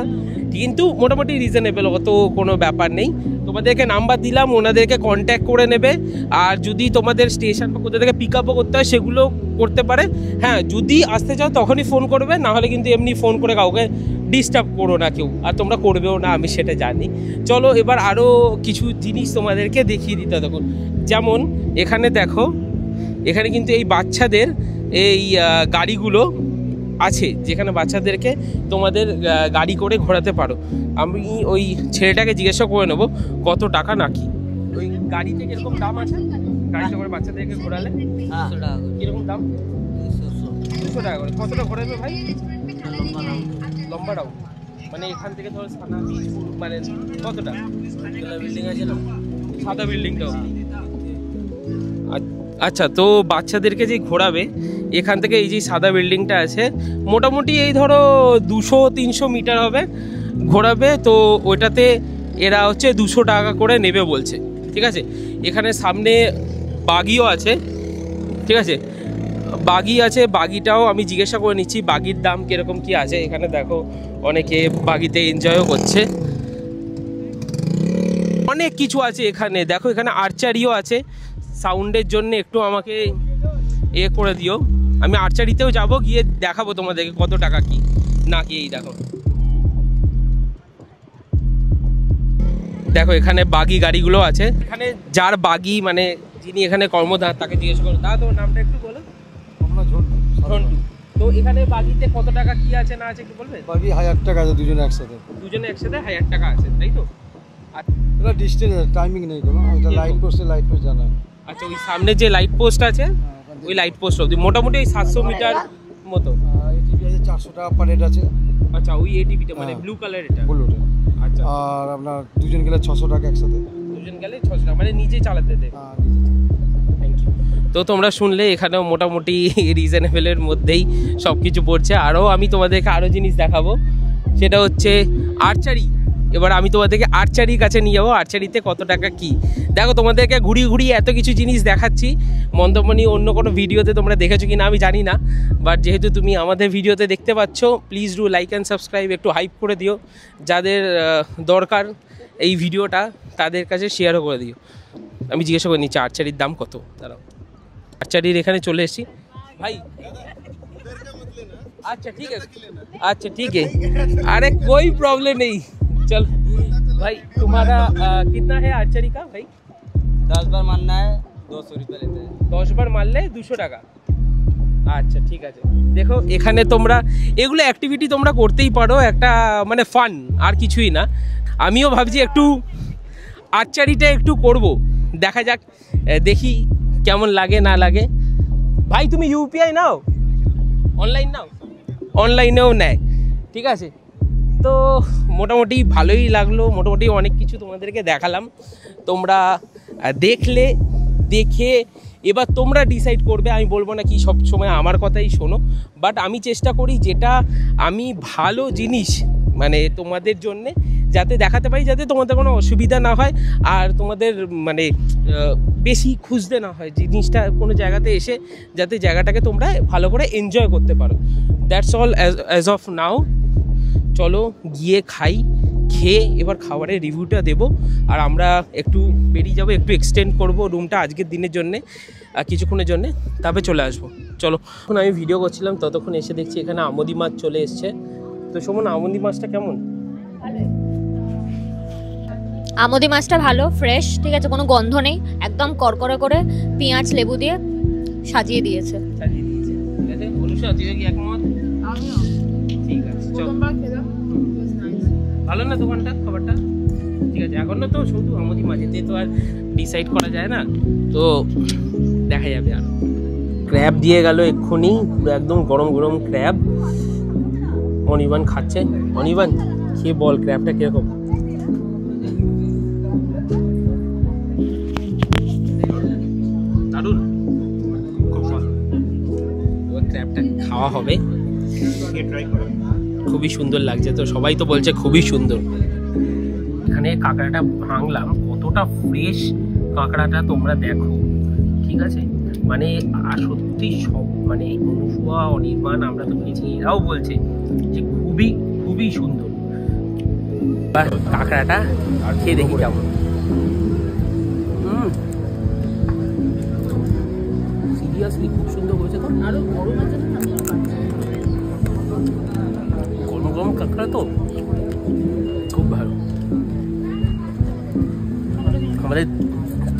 কিন্তু মোটামুটি রিজনেবল, অত কোনো ব্যাপার নেই। তোমাদেরকে নাম্বার দিলাম, ওনাদেরকে কন্ট্যাক্ট করে নেবে। আর যদি তোমাদের স্টেশন বা কোথা থেকে পিক আপও করতে হয় সেগুলো করতে পারে। হ্যাঁ, যদি আসতে চাও তখনই ফোন করবে, না হলে কিন্তু এমনি ফোন করে কাউকে ডিস্টার্ব করো না কেউ, আর তোমরা করবেও না, আমি সেটা জানি। চলো এবার আরও কিছু জিনিস তোমাদেরকে দেখিয়ে দিতে দেখুন। যেমন এখানে দেখো, এখানে কিন্তু এই বাচ্চাদের এই গাড়িগুলো আছে, যেখানে বাচ্চাদেরকে তোমাদের গাড়ি করে ঘোরাতে পারো। আমি ওই ছেলেটাকে জিজ্ঞাসা করে নেবো কত টাকা নাকি ওই গাড়িতে কিরকম দাম আছে, গাড়িতে করে বাচ্চাদেরকে ঘোরালে কিরকম দাম? 200 টাকা করে। কতটা ঘোরাবে ভাই? লম্বাটাও মানে এখান থেকে ধরো সানা বীজপুর মানে কতটা? বিল্ডিং আছে না, সাদা বিল্ডিংটাও। আচ্ছা, তো বাচ্চাদেরকে যে ঘোরাবে এখান থেকে এই যে সাদা বিল্ডিংটা আছে, মোটামুটি এই ধরো 200-300 মিটার হবে ঘোরাবে। তো ওইটাতে এরা হচ্ছে 200 টাকা করে নেবে বলছে, ঠিক আছে। এখানে সামনে বাগিও আছে, ঠিক আছে, বাগি আছে, বাগিটাও আমি জিজ্ঞাসা করে নিচ্ছি বাগির দাম কীরকম কী আছে। এখানে দেখো অনেকে বাগিতে এনজয়ও করছে, অনেক কিছু আছে এখানে। দেখো এখানে আর্চারিও আছে, সাউন্ডের জন্য একটু আমাকে করে দিও, আমি আর্চারিতেও যাব, গিয়ে দেখাবো তোমাদেরকে কত টাকা কি না কি। এই দেখো দেখো এখানে বাগি গাড়িগুলো আছে। এখানে যার বাগি মানে যিনি এখানে কর্মধার তাকে জিজ্ঞেস করো, দাদা তোমার নামটা একটু বলো। ঝন্টু। তো এখানে বাগিতে কত টাকা কি আছে না আছে একটু বলবে? বাগি 1000 টাকা আছে, দুজনে একসাথে 1000 টাকা আছে, তাই তো? এটা ডিস্টেন্স টাইমিং নেই কোনো, এটা লাইট পোস্ট জানা। আচ্ছা, ওই সামনে যে লাইট পোস্ট আছে ওই লাইট পোস্ট অবধি মোটামুটি ওই 700 মিটার মতো। এটিভি আছে 400 টাকা পার হেড আছে। আচ্ছা, ওই এটিভিটা মানে ব্লু কালার এটা? ব্লুটা। আচ্ছা, আর আপনার দুজন গেলে 600 টাকা একসাথে। দুজন গেলে 600 টাকা মানে নিজে চালাতে দেয়? হ্যাঁ, থ্যাংক ইউ। তো তোমরা শুনলে এখানেও মোটামুটি রিজনেবলের মধ্যেই সব কিছু পড়ছে। আরও আমি তোমাদেরকে আরও জিনিস দেখাবো, সেটা হচ্ছে আর্চারি। এবার আমি তোমাদেরকে আর্চারির কাছে নিয়ে যাবো, আর্চারিতে কত টাকা কি। দেখো তোমাদেরকে ঘুরিয়ে ঘুরিয়ে এত কিছু জিনিস দেখাচ্ছি। মন্দারমণি অন্য কোনো ভিডিওতে তোমরা দেখেছো কি না আমি জানি না, বাট যেহেতু তুমি আমাদের ভিডিওতে দেখতে পাচ্ছ, please do like and subscribe, একটু হাইপ করে দিও, যাদের দরকার এই ভিডিওটা তাদের কাছে শেয়ারও করে দিও। আমি জিজ্ঞাসা করে নিচ্ছি আর্চারির দাম কত। দাঁড়াও, আর্চারির এখানে চলে এসেছি ভাই। अच्छा ठीक है, अच्छा ठीक है, अरे कोई प्रॉब्लम नहीं, चल भाई। तुम्हारा कितना है आर्चरी का भाई? 10 बार मारना है 200 रुपये लेते हैं। 10 बार मारले 200 টাকা। আচ্ছা ঠিক আছে। দেখো এখানে তোমরা এগুলো অ্যাক্টিভিটি তোমরা করতেই পারো, একটা মানে ফান, আর কিছুই না। আমিও ভাবছি একটু আর্চারিটা একটু করব, দেখা যাক, দেখি কেমন লাগে না লাগে। ভাই তুমি ইউপিআই নাও, অনলাইন নাও? অনলাইনেও নেয়, ঠিক আছে। তো মোটামুটি ভালোই লাগলো, মোটামুটি অনেক কিছু তোমাদেরকে দেখালাম। তোমরা দেখলে, দেখে এবার তোমরা ডিসাইড করবে। আমি বলবো না কি সব সময় আমার কথাই শোনো, বাট আমি চেষ্টা করি যেটা আমি ভালো জিনিস মানে তোমাদের জন্যে যাতে দেখাতে পারি, যাতে তোমাদের কোনো অসুবিধা না হয় আর তোমাদের মানে বেশি খুঁজতে না হয় জিনিসটা কোনো জায়গাতে এসে, যাতে জায়গাটাকে তোমরা ভালো করে এনজয় করতে পারো। দ্যাটস অল অ্যাজ অফ নাও। চলো গিয়ে খাই, খেয়ে এবার খাবারের রিভিউটা দেবো, আর আমরা একটু বেরিয়ে যাবো, একটু এক্সটেন্ড করবো রুমটা আজকের দিনের জন্যে, কিছুক্ষণের জন্যে, তারপরে চলে আসবো। চলো, এখন আমি ভিডিও করছিলাম ততক্ষণ এসে দেখছি এখানে আমোদি মাছ চলে এসছে। তো শোনো, আমোদি মাছটা কেমন? আমোদি মাছটা ভালো, ফ্রেশ, ঠিক আছে, কোনো গন্ধ নেই, একদম করকরে করে পেঁয়াজ লেবু দিয়ে সাজিয়ে দিয়েছে। ঠিক আছে, চলো। ভালো না দোকানটা, খাবারটা ঠিক আছে। এখন না তো শুধু আমোদি মাছেতে তো আর ডিসাইড করা যায় না, তো দেখা যাবে। আর ক্র্যাব দিয়ে গেল এক্ষুনি, পুরো একদম গরম গরম ক্র্যাব। অনির্বাণ খাচ্ছে। অনির্বাণ খেয়ে বল ক্র্যাবটা কিরকম? দারুণ, খুব ভালো। এবার ক্র্যাবটা খাওয়া হবে, খুবই সুন্দর লাগছে। তো সবাই তো বলছে খুবই সুন্দর। এখানে কাঁকড়াটা ভাঙলাম, কতটা ফ্রেশ কাঁকড়াটা তোমরা দেখো, ঠিক আছে। মানে সত্যি সব মানে অনুসুয়া অনির্বাণ আমরা তো খেয়েছি, এরাও বলছে যে খুবই খুবই সুন্দর। কাঁকড়াটা খেয়ে দেখি কেমন। সিরিয়াসলি খুব সুন্দর হয়েছে। তো আরো গরম আছে না, গরম গরম কাঁকড়া তো খুব ভালো। আমাদের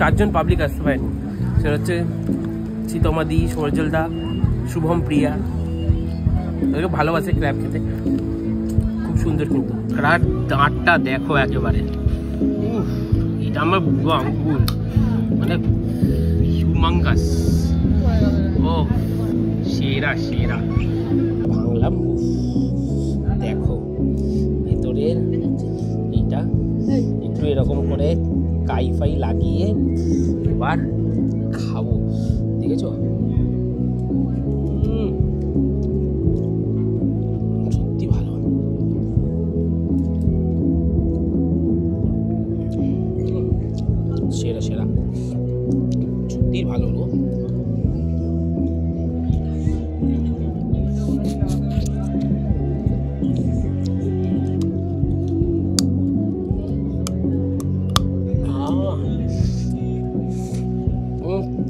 4 জন পাবলিক আসতে পারেনি, সেটা হচ্ছে শীতমাদি, সৌরজলদা, শুভম, প্রিয়া। ওদেরকে ভালোবাসে ক্র্যাব খেতে, খুব সুন্দর। কিন্তু ক্র্যাব দাঁতটা দেখো একেবারে, এটা আমার বুড়ো আঙ্গুল, মানে হিউমাঙ্গাস। ও সেরা সেরা ভাঙলাম। দেখো ভেতরের এইটা একটু এরকম করে কাই ফাই লাগিয়ে এবার খাবো, দেখেছো? সত্যি ভালো। সেরা সেরা, সত্যি ভালো গো।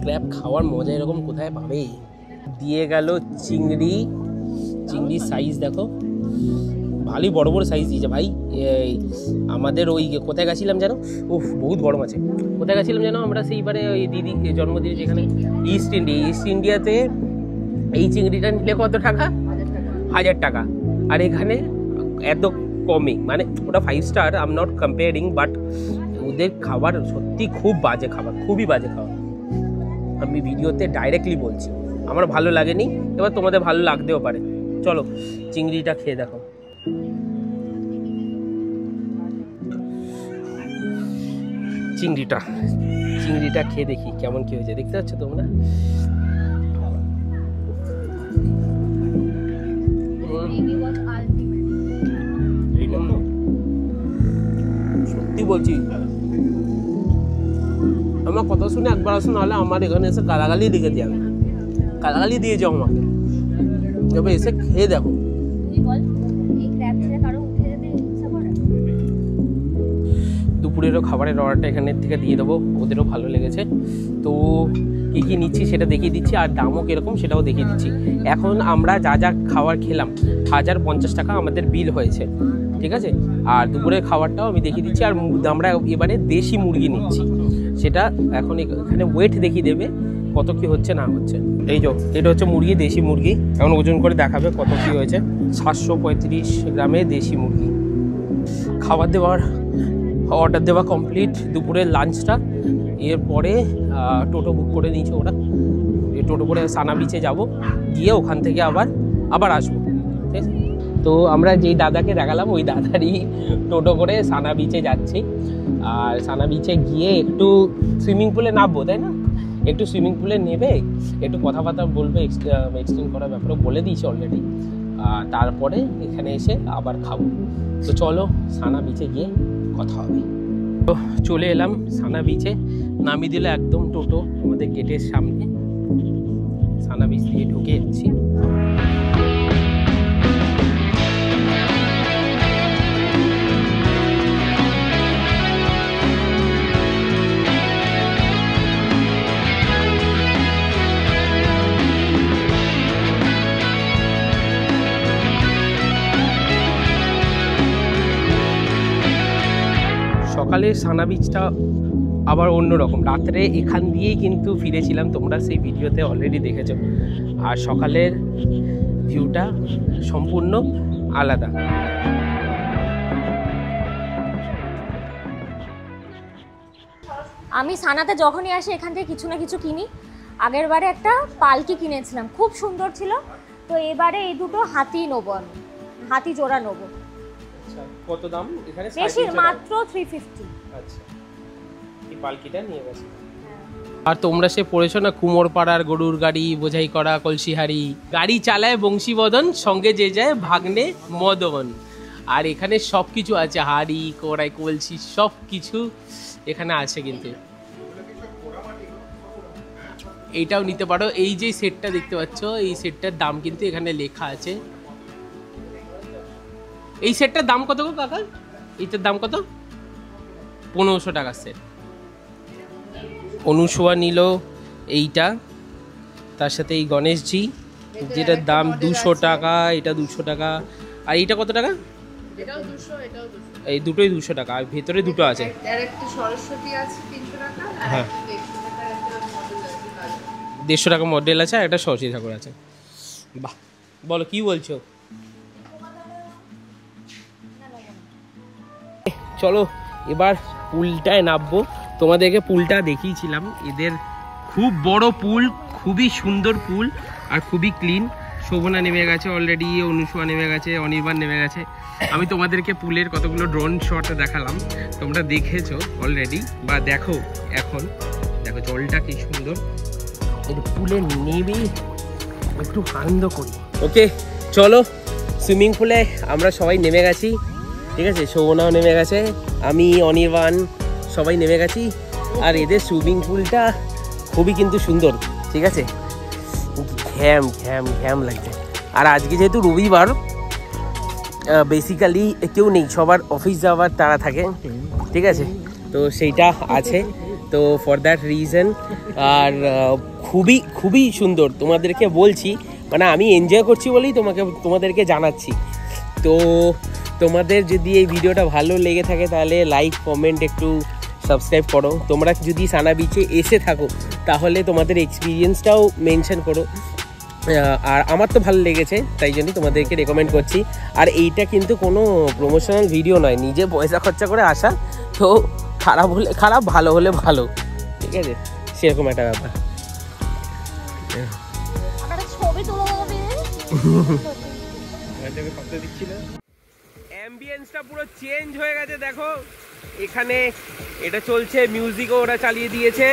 ক্র্যাব খাওয়ার মজা এরকম কোথায় পাবে। দিয়ে গেল চিংড়ি, চিংড়ির সাইজ দেখো, ভালোই বড় বড় সাইজ দিয়েছে ভাই। আমাদের ওই কোথায় গেছিলাম যেন, বহুত গরম আছে, কোথায় গেছিলাম যেন আমরা সেইবারে ওই দিদি জন্মদিন যেখানে, ইস্ট ইন্ডিয়াতে এই চিংড়িটা নিলে কত টাকা? 1000 টাকা। আর এখানে এত কমে, মানে ওটা 5 star, I am not comparing, but ওদের খাবার সত্যি খুব বাজে খাবার, খুবই বাজে খাবার। আমি ভিডিওতে ডাইরেক্টলি বলছি, আমার ভালো লাগেনি, এবার তোমাদের ভালো লাগতেও পারে। চলো চিংড়িটা খেয়ে দেখো। চিংড়িটা খেয়ে দেখি কেমন কি হয়েছে, দেখতে পাচ্ছ তোমরা? সত্যি বলছি, আমার কথা শুনে একবার আসুন, নাহলে আমার এখানে এসে গালাগালি লিখে দিয়ে, গালাগালি দিয়ে যাও আমাকে। এবার এসে খেয়ে দেখো। দুপুরেরও খাবারের অর্ডারটা এখানের থেকে দিয়ে দেবো, ওদেরও ভালো লেগেছে। তো কী কী নিচ্ছি সেটা দেখিয়ে দিচ্ছি, আর দামও কীরকম সেটাও দেখিয়ে দিচ্ছি। এখন আমরা যা যা খাবার খেলাম 1050 টাকা আমাদের বিল হয়েছে, ঠিক আছে? আর দুপুরের খাবারটাও আমি দেখিয়ে দিচ্ছি। আর আমরা এবারে দেশি মুরগি নিচ্ছি, সেটা এখন এখানে ওয়েট দেখিয়ে দেবে কত কি হচ্ছে না হচ্ছে। এই যে এটা হচ্ছে মুরগি, দেশি মুরগি, এখন ওজন করে দেখাবে কত কি হয়েছে। 735 গ্রামে দেশি মুরগি। খাবার দেওয়ার অর্ডার দেওয়া কমপ্লিট, দুপুরের লাঞ্চটা। এরপরে টোটো বুক করে নিয়েছে ওরা, এই টোটো করে সানা বিচে যাব, গিয়ে ওখান থেকে আবার আসবো, ঠিক আছে? তো আমরা যেই দাদাকে দেখালাম ওই দাদারই টোটো করে সানা বিচে যাচ্ছি। আর সানা বিচে গিয়ে একটু সুইমিং পুলে নামবো, তাই না? একটু সুইমিং পুলে নেবে, একটু কথাবার্তা বলবে, এক্সটেন্ড করার ব্যাপারে বলে দিয়েছি অলরেডি। তারপরে এখানে এসে আবার খাবো। তো চলো সানা বিচে গিয়ে কথা হবে। তো চলে এলাম সানা বিচে, নামিয়ে দিলে একদম টোটো আমাদের গেটের সামনে। সানা বিচ দিয়ে ঢুকে যাচ্ছি। সকালে সানা বিচটা আবার অন্যরকম, রাত্রে এখান দিয়েই কিন্তু ফিরেছিলাম, তোমরা সেই ভিডিওতে অলরেডি দেখেছো। আর সকালের ভিউটা সম্পূর্ণ আলাদা। আমি সানাতে যখনই আসি এখান থেকে কিছু না কিছু কিনি। আগের বারে একটা পালকি কিনেছিলাম, খুব সুন্দর ছিল। তো এবারে এই দুটো হাতি নেবো, আমি হাতি জোড়া নেবো। কত দাম এখানে? বেশি, মাত্র 350। আচ্ছা, এই পালকিটা নিয়ে গেছি। আর তোমরা সে পড়েছো না কুমোরপাড়ার গরুর গাড়ি বোঝাই করা কলসিহারি, গাড়ি চালায় বংশীবদন, সঙ্গে যে যায় ভাগ্নে মদন। আর এখানে সব কিছু আছে, হাড়ি কড়াই কলসি সব কিছু এখানে আছে। কিন্তু এইটাও নিতে পারো। এই যে সেটটা দেখতে পাচ্ছ, এই সেটটার দাম কিন্তু এখানে লেখা আছে। এই সেটটার দাম কত গো কাকা? এইটার দাম কত? 1500 টাকা সেট। অনুসোয়া নিল এইটা, তার সাথে এই গণেশজি যেটার দাম 200 টাকা, এটা 200 টাকা, আর এইটা কত টাকা? এটাও 200, এটাও 200। এই দুটোই 200 টাকা, আর ভেতরে দুটো আছে। আর একটা সরস্বতী আছে 300 টাকা, আর হ্যাঁ, একটা 150 টাকার একটা মডেল আছে। 150 টাকা মডেল আছে, আর একটা সরস্বতী ঠাকুর আছে। বাহ, বলো কি বলছো? চলো এবার পুলটায় নামবো। তোমাদেরকে পুলটা দেখিয়েছিলাম, এদের খুব বড় পুল, খুবই সুন্দর পুল আর খুবই ক্লিন। শোভনা নেমে গেছে অলরেডি, অনুসোয়া নেমে গেছে, অনির্বাণ নেমে গেছে। আমি তোমাদেরকে পুলের কতগুলো ড্রোন শট দেখালাম, তোমরা দেখেছো অলরেডি বা দেখো। এখন দেখো জলটা কি সুন্দর, পুলে নেমে একটু আনন্দ করি। ওকে চলো, সুইমিং পুলে আমরা সবাই নেমে গেছি, ঠিক আছে? শোভনাও নেমে গেছে, আমি, অনির্বাণ সবাই নেমে গেছি। আর এদের সুইমিং পুলটা খুবই কিন্তু সুন্দর, ঠিক আছে? ঘ্যাম ঘ্যাম ঘ্যাম লাগছে। আর আজকে যেহেতু রবিবার, বেসিক্যালি কেউ নেই, সবার অফিস যাওয়ার তাড়া থাকে, ঠিক আছে? তো সেইটা আছে, তো ফর দ্যাট রিজন। আর খুবই খুবই সুন্দর, তোমাদেরকে বলছি, মানে আমি এনজয় করছি বলেই তোমাদেরকে জানাচ্ছি। তো তোমাদের যদি এই ভিডিওটা ভালো লেগে থাকে তাহলে লাইক, কমেন্ট, একটু সাবস্ক্রাইব করো। তোমরা যদি সানা বিচে এসে থাকো তাহলে তোমাদের এক্সপিরিয়েন্সটাও মেনশন করো। আর আমার তো ভালো লেগেছে, তাই জন্যই তোমাদেরকে রেকমেন্ড করছি। আর এইটা কিন্তু কোনো প্রমোশনাল ভিডিও নয়, নিজে পয়সা খরচা করে আসা, তো খারাপ হলে খারাপ, ভালো হলে ভালো, ঠিক আছে? সেরকম একটা ব্যাপার। অ্যাম্বিয়েন্সটা পুরো চেঞ্জ হয়ে গেছে, দেখো এখানে এটা চলছে, মিউজিকও ওরা চালিয়ে দিয়েছে।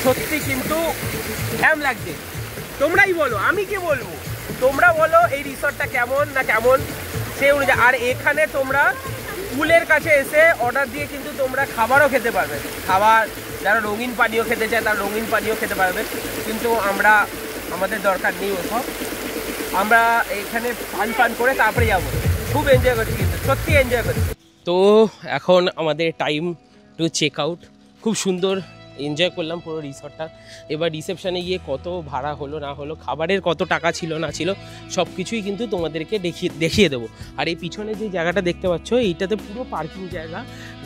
সত্যি কিন্তু কেমন লাগছে তোমরাই বলো, আমি কি বলবো? তোমরা বলো এই রিসর্টটা কেমন না কেমন, সেই অনুযায়ী। আর এখানে তোমরা পুলের কাছে এসে অর্ডার দিয়ে কিন্তু তোমরা খাবারও খেতে পারবে। খাবার, যারা রঙিন পানীয় খেতে চায় তারা রঙিন পানীয় খেতে পারবে, কিন্তু আমাদের দরকার নেই ওসব। আমরা এখানে পান করে তারপরে যাবো। খুব এনজয় করছি, কিন্তু সত্যি এনজয় করছি। তো এখন আমাদের টাইম টু চেক আউট। খুব সুন্দর এনজয় করলাম পুরো রিসর্টটা। এবার রিসেপশানে গিয়ে কত ভাড়া হলো না হলো, খাবারের কত টাকা ছিল না ছিল, সব কিছুই কিন্তু তোমাদেরকে দেখিয়ে দেবো। আর এই পিছনে যে জায়গাটা দেখতে পাচ্ছ, এইটাতে পুরো পার্কিং জায়গা,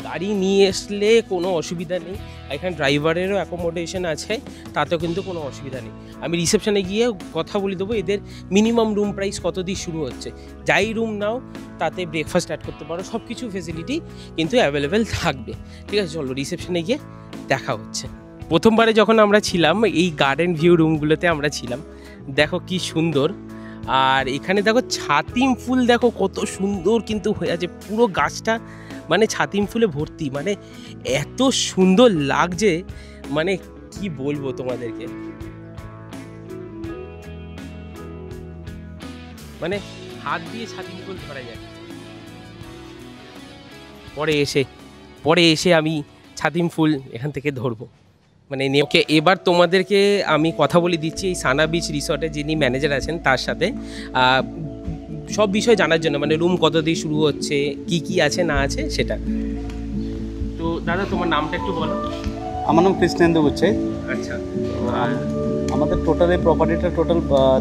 গাড়ি নিয়ে আসলে কোনো অসুবিধা নেই। এখানে ড্রাইভারেরও অ্যাকোমোডেশন আছে, তাতেও কিন্তু কোনো অসুবিধা নেই। আমি রিসেপশানে গিয়ে কথা বলে দেবো এদের মিনিমাম রুম প্রাইস কত দিয়ে শুরু হচ্ছে। যাই রুম নাও তাতে ব্রেকফাস্ট অ্যাড করতে পারো, সব কিছু ফেসিলিটি কিন্তু অ্যাভেলেবেল থাকবে, ঠিক আছে? চলো রিসেপশনে গিয়ে দেখা হচ্ছে। প্রথমবারে যখন আমরা ছিলাম এই গার্ডেন ভিউ রুমগুলোতে আমরা ছিলাম, দেখো কি সুন্দর। আর এখানে দেখো ছাতিম ফুল, দেখো কত সুন্দর কিন্তু হয়ে আছে পুরো গাছটা, মানে ছাতিম ফুলে ভর্তি, মানে এত সুন্দর লাগছে, মানে কি বলবো তোমাদেরকে, মানে হাত দিয়ে ছাতিম ফুল ধরা যায়। পরে এসে আমি ছাতিম ফুল এখান থেকে ধরবো, মানে ওকে। এবার তোমাদেরকে আমি কথা বলে দিচ্ছি এই সানা বিচ রিসর্টে যিনি ম্যানেজার আছেন তার সাথে, সব বিষয় জানার জন্য, মানে রুম কত দিয়ে শুরু হচ্ছে, কি কি আছে না আছে সেটা। তো দাদা তোমার নামটা একটু বলো। আমার নাম কৃষ্ণেন্দু গুচ্ছাই। আচ্ছা, আমাদের টোটাল এই প্রপার্টিটা টোটাল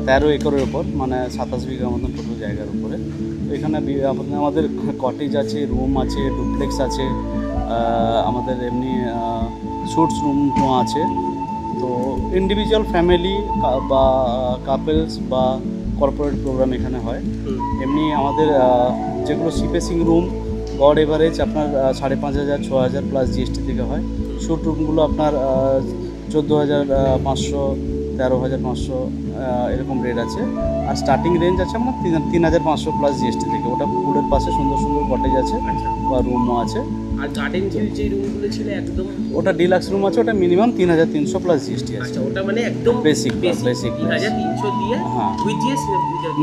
13 একরের উপর, মানে 27 বিঘার মতন টোটাল জায়গার উপরে। তো এখানে আমাদের কটেজ আছে, রুম আছে, ডুপ্লেক্স আছে, আমাদের এমনি স্যুটস রুম আছে। তো ইন্ডিভিজুয়াল ফ্যামিলি বা কাপলস বা কর্পোরেট প্রোগ্রাম এখানে হয়। এমনি আমাদের যেগুলো সিপেসিং রুম গড় এভারেজ আপনার 5,500 6,000 প্লাস জিএসটি থেকে হয়। স্যুট রুমগুলো আপনার 14,500 13,500 এরকম রেট আছে। আর স্টার্টিং রেঞ্জ আছে আপনার 3,500 প্লাস জিএসটি থেকে। ওটা পুলের পাশে সুন্দর সুন্দর কটেজ আছে বা রুমও আছে। আর গার্ডেন ভিউ যে রুমগুলো ছিল একদম ওটা ডিলাক্স রুম আছে, ওটা মিনিমাম 3300 প্লাস জিএসটি আছে। আচ্ছা ওটা মানে একদম বেসিক 3300 দিয়ে উইথ জিএসটি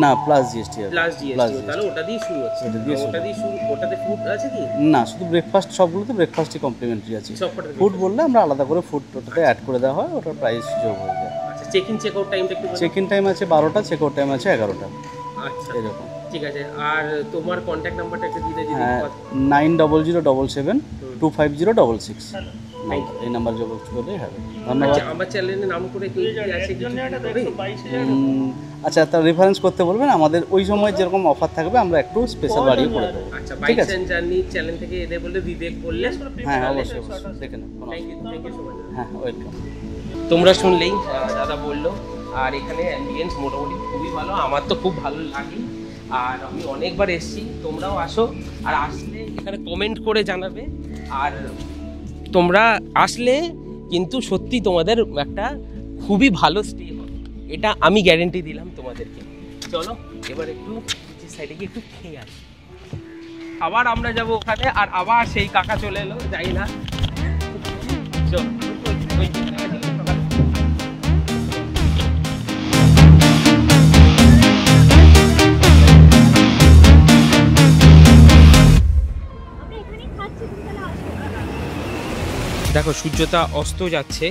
না প্লাস জিএসটি আছে, প্লাস জিএসটি, তাহলে ওটা দিয়ে শুরু হচ্ছে। ওটা দিয়ে শুরু, ওটাতে ফুড আছে কি না? শুধু ব্রেকফাস্ট, সবগুলোতে ব্রেকফাস্টই কমপ্লিমেন্টারি আছে। ফুড বললে আমরা আলাদা করে ফুড ওটাতে অ্যাড করে দেওয়া হয়, ওটার প্রাইস যোগ হয়ে যায়। আচ্ছা চেক ইন চেক আউট টাইমটা একটু চেক ইন টাইম আছে 12টা, চেক আউট টাইম আছে 11টা। আচ্ছা এরকম, ঠিক আছে। আর তোমার কন্ট্যাক্ট নাম্বারটা একটু দিয়ে দিন। 9007725066। এই নাম্বার যোগাযোগ করলে হবে। ধন্যবাদ। আচ্ছা আমার চ্যানেলের নাম করে কেউ যদি আসে কিছু করবে? আচ্ছা তার রেফারেন্স করতে বলবেন, আমাদের ওই সময় যেরকম অফার থাকবে আমরা একটু স্পেশাল বাড়িয়ে করে দেবো। আচ্ছা বাইকস এন্ড জার্নি চ্যানেল থেকে এদের বললে বিবেক বললে হ্যাঁ অবশ্যই দেখে নেব। Thank you so much. হ্যাঁ ওয়েলকাম। তোমরা শুনলেই দাদা বললো, আর এখানে অ্যাম্বিয়েন্স মোটামুটি খুবই ভালো, আমার তো খুব ভালো লাগে। আর আমি অনেকবার এসেছি, তোমরাও আসো। আর আসলে এখানে কমেন্ট করে জানাবে। আর তোমরা আসলে কিন্তু সত্যি তোমাদের একটা খুবই ভালো স্টে হবে, এটা আমি গ্যারেন্টি দিলাম তোমাদেরকে। চলো এবার একটু সাইডে গিয়ে একটু খেয়ে আসি, আবার আমরা যাব ওখানে। আর আবার সেই কাকা চলে এলো, যাই না চলো। দেখো সূর্যটা অস্ত যাচ্ছে,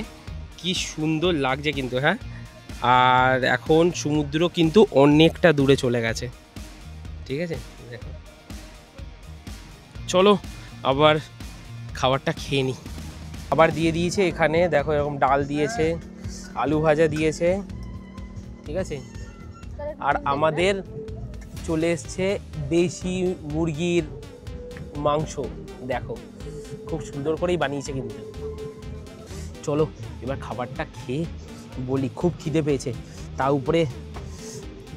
কি সুন্দর লাগছে কিন্তু। হ্যাঁ আর এখন সমুদ্র কিন্তু অনেকটা দূরে চলে গেছে, ঠিক আছে। দেখো চলো আবার খাবারটা খেয়ে নিই। আবার দিয়ে দিয়েছে এখানে, দেখো এরকম ডাল দিয়েছে, আলু ভাজা দিয়েছে, ঠিক আছে। আর আমাদের চলে এসছে দেশি মুরগির মাংস, দেখো খুব সুন্দর করেই বানিয়েছে কিন্তু। চলো এবার খাবারটা খেয়ে বলি, খুব খিদে পেয়েছে, তা উপরে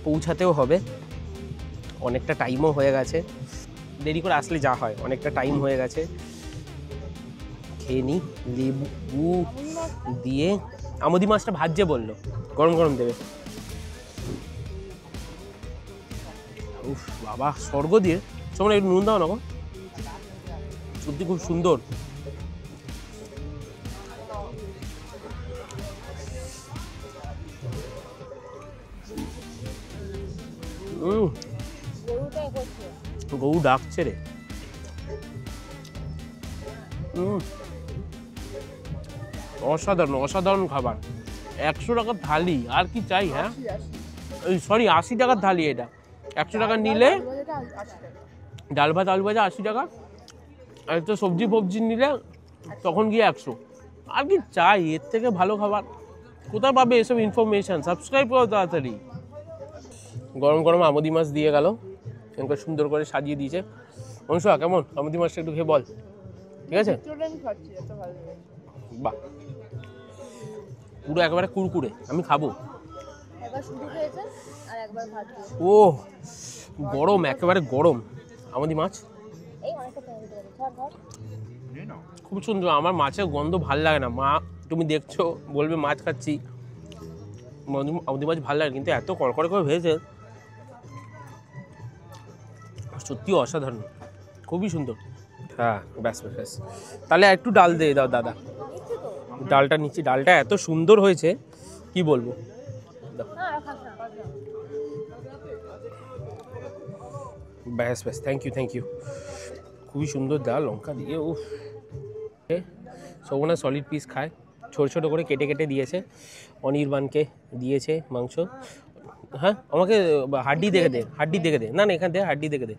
পৌঁছাতেও হবে, অনেকটা টাইমও হয়ে গেছে। দেরি করে আসলে যা হয়, অনেকটা টাইম হয়ে গেছে। খেয়ে নিই। লেবু দিয়ে আমুদি মাছটা ভাজছে বললো, গরম গরম দেবে। উফ বাবা স্বর্গ দিয়ে, তোমরা একটু নুন দাও না গো, সত্যি খুব সুন্দর। গরু ডাকছে রে। অসাধারণ অসাধারণ খাবার, 100 টাকার থালি, আর কি চাই? হ্যাঁ সরি 80 টাকার থালি এটা। 100 টাকা নিলে ডাল ভাত আলু ভাজা 80 টাকা, আর একটু সবজি ফবজি নিলে তখন গিয়ে 100। আর কি চাই? এর থেকে ভালো খাবার কোথায় পাবে এসব ইনফরমেশন? সাবস্ক্রাইব করো তাড়াতাড়ি। গরম গরম আমুদি মাছ দিয়ে গেল, এরকম সুন্দর করে সাজিয়ে দিয়েছে। অনুষা কেমন আমুদি মাছটা একটু খেয়ে বল, ঠিক আছে? বাহ পুরো একেবারে কুরকুরে, আমি খাবো। ও গরম, একেবারে গরম আমুদি মাছ, খুব সুন্দর। আমার মাছের গন্ধ ভাল লাগে না, মা তুমি দেখছো বলবে মাছ খাচ্ছি, আমুদি মাছ ভাল লাগে, কিন্তু এত কড়কড়ে করে ভেজেছে, সত্যি অসাধারণ, খুবই সুন্দর। হ্যাঁ ব্যাস ব্যাস ব্যাস, তাহলে একটু ডাল দিয়ে দাও দাদা। ডালটা নিচ্ছি, ডালটা এত সুন্দর হয়েছে কি বলবো। ব্যাস ব্যাস, থ্যাংক ইউ থ্যাংক ইউ, খুবই সুন্দর ডাল, লঙ্কা দিয়ে। ও সবনা সলিড পিস খায়, ছোট ছোট করে কেটে কেটে দিয়েছে। অনির্বাণকে দিয়েছে মাংস। হ্যাঁ আমাকে হাড্ডি দেখে দে, হাড্ডি দেখে দে। না না এখান থেকে হাড্ডি দেখে দে।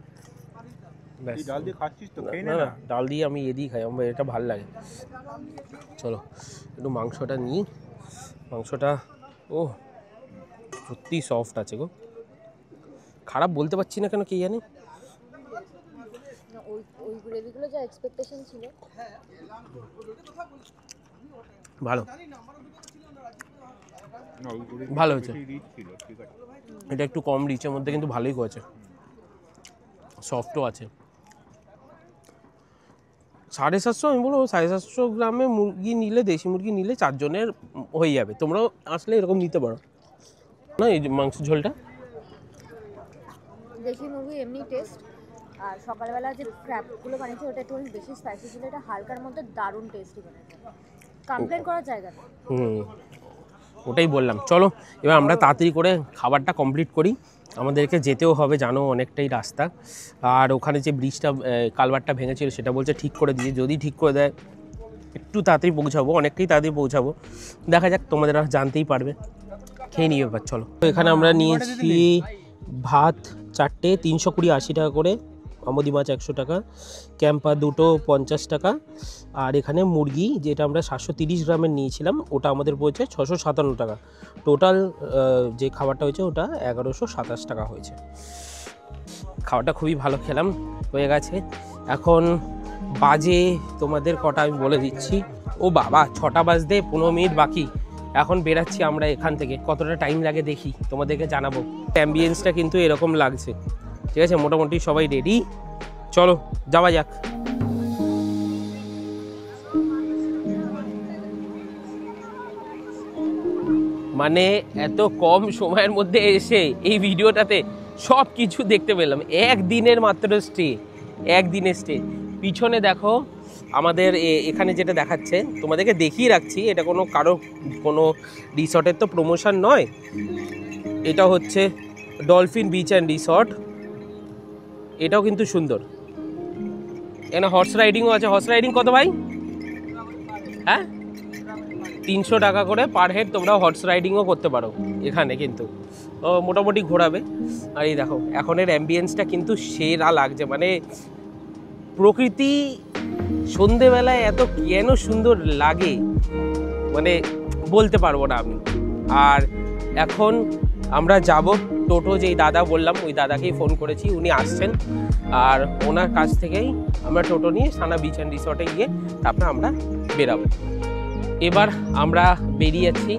ডাল দিয়ে খাচ্ছিস তো? না না ডাল দিয়ে আমি এদিই খাই, আমার এটা ভালো লাগে। চলো একটু মাংসটা নিই। মাংসটা ও সত্যি সফট আছে গো, খারাপ বলতে পারছি না কেন কি জানি। ভালো ভালো হয়েছে, এটা একটু কম রিচের মধ্যে কিন্তু ভালোই করেছে, সফটও আছে। 750, আমি বলবো 750 গ্রামে মুরগি নিলে, দেশি মুরগি নিলে 4 জনের হয়ে যাবে। তোমরাও আসলে এরকম নিতে পারো না। এই মাংস ঝোলটা দেশি মুরগি এমনি টেস্ট, আর সকালবেলা যে ক্র্যাবগুলো বানিয়েছে ওটা একটু বেশি স্পাইসি ছিল, এটা হালকার মধ্যে দারুণ টেস্টি বানিয়েছে, কমপ্লেন করার জায়গা নেই। ওটাই বললাম, চলো এবার আমরা তাড়াতাড়ি করে খাবারটা কমপ্লিট করি, আমাদেরকে যেতেও হবে, জানো অনেকটাই রাস্তা। আর ওখানে যে ব্রিজটা কালভারটা ভেঙেছিল সেটা বলছে ঠিক করে দিয়ে, যদি ঠিক করে দেয় একটু তাড়াতাড়ি পৌঁছাবো, অনেকটাই তাড়াতাড়ি পৌঁছাবো, দেখা যাক, তোমাদের জানতেই পারবে। খেয়ে নিয়ে ব্যাপার, চলো। তো এখানে আমরা নিয়েছি ভাত 4টে 320 80 টাকা করে, আমুদি মাছ 100 টাকা, ক্যাম্পা 2টো 50 টাকা, আর এখানে মুরগি যেটা আমরা 730 গ্রামের নিয়েছিলাম ওটা আমাদের পড়েছে 657 টাকা। টোটাল যে খাবারটা হয়েছে ওটা 1127 টাকা হয়েছে। খাবারটা খুবই ভালো খেলাম, হয়ে গেছে। এখন বাজে তোমাদের কটা আমি বলে দিচ্ছি, ও বাবা 6টা বাজতে 15 মিনিট বাকি। এখন বেরাচ্ছি আমরা এখান থেকে, কতটা টাইম লাগে দেখি, তোমাদেরকে জানাবো। অ্যাম্বিয়েন্সটা কিন্তু এরকম লাগছে, ঠিক আছে, মোটামুটি সবাই রেডি, চলো যাওয়া যাক। মানে এত কম সময়ের মধ্যে এসে এই ভিডিওটাতে সব কিছু দেখতে পেলাম, একদিনের মাত্র স্টে, একদিনের স্টে। পিছনে দেখো আমাদের এখানে যেটা দেখাচ্ছে, তোমাদেরকে দেখিয়ে রাখছি, এটা কোনো রিসর্টের তো প্রমোশন নয়, এটা হচ্ছে ডলফিন বিচ অ্যান্ড রিসর্ট। এটাও কিন্তু সুন্দর, এখানে হর্স রাইডিংও আছে। হর্স রাইডিং কত ভাই? হ্যাঁ 300 টাকা করে পার হেড, তোমরা হর্স রাইডিংও করতে পারো এখানে, কিন্তু মোটামুটি ঘোরাবে। আর এই দেখো এখনের অ্যাম্বিয়েন্সটা কিন্তু সেরা লাগছে, মানে প্রকৃতি সন্ধেবেলায় এত কেন সুন্দর লাগে মানে বলতে পারবো না আমি। আর এখন আমরা যাব, টোটো যেই দাদা বললাম ওই দাদাকেই ফোন করেছি, উনি আসছেন, আর ওনার কাছ থেকেই আমরা টোটো নিয়ে সানা বিচ অ্যান্ড রিসর্টে গিয়ে তারপরে আমরা বেরাবো। এবার আমরা বেরিয়েছি,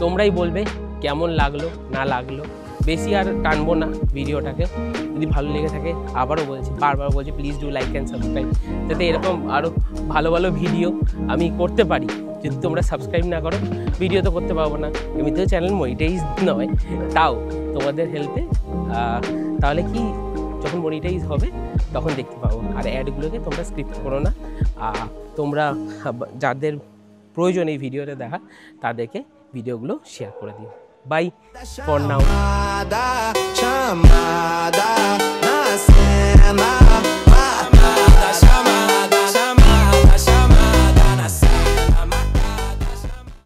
তোমরাই বলবে কেমন লাগলো না লাগলো। বেশি আর টানবো না ভিডিওটাকে, যদি ভালো লেগে থাকে আবারও বলছি, বারবার বলছি, please do like and subscribe, যাতে এরকম আরও ভালো ভালো ভিডিও আমি করতে পারি। যদি তোমরা সাবস্ক্রাইব না করো ভিডিও তো করতে পারবো না, এমনিতেও চ্যানেল মনিটাইজ নয়, তাও তোমাদের হেল্পে তাহলে কি যখন মনিটাইজ হবে তখন দেখতে পাবো। আর অ্যাডগুলোকে তোমরা স্ক্রিপ্ট করো না, তোমরা যাদের প্রয়োজন এই ভিডিওটা দেখা তাদেরকে ভিডিওগুলো শেয়ার করে দিও। Bye for now.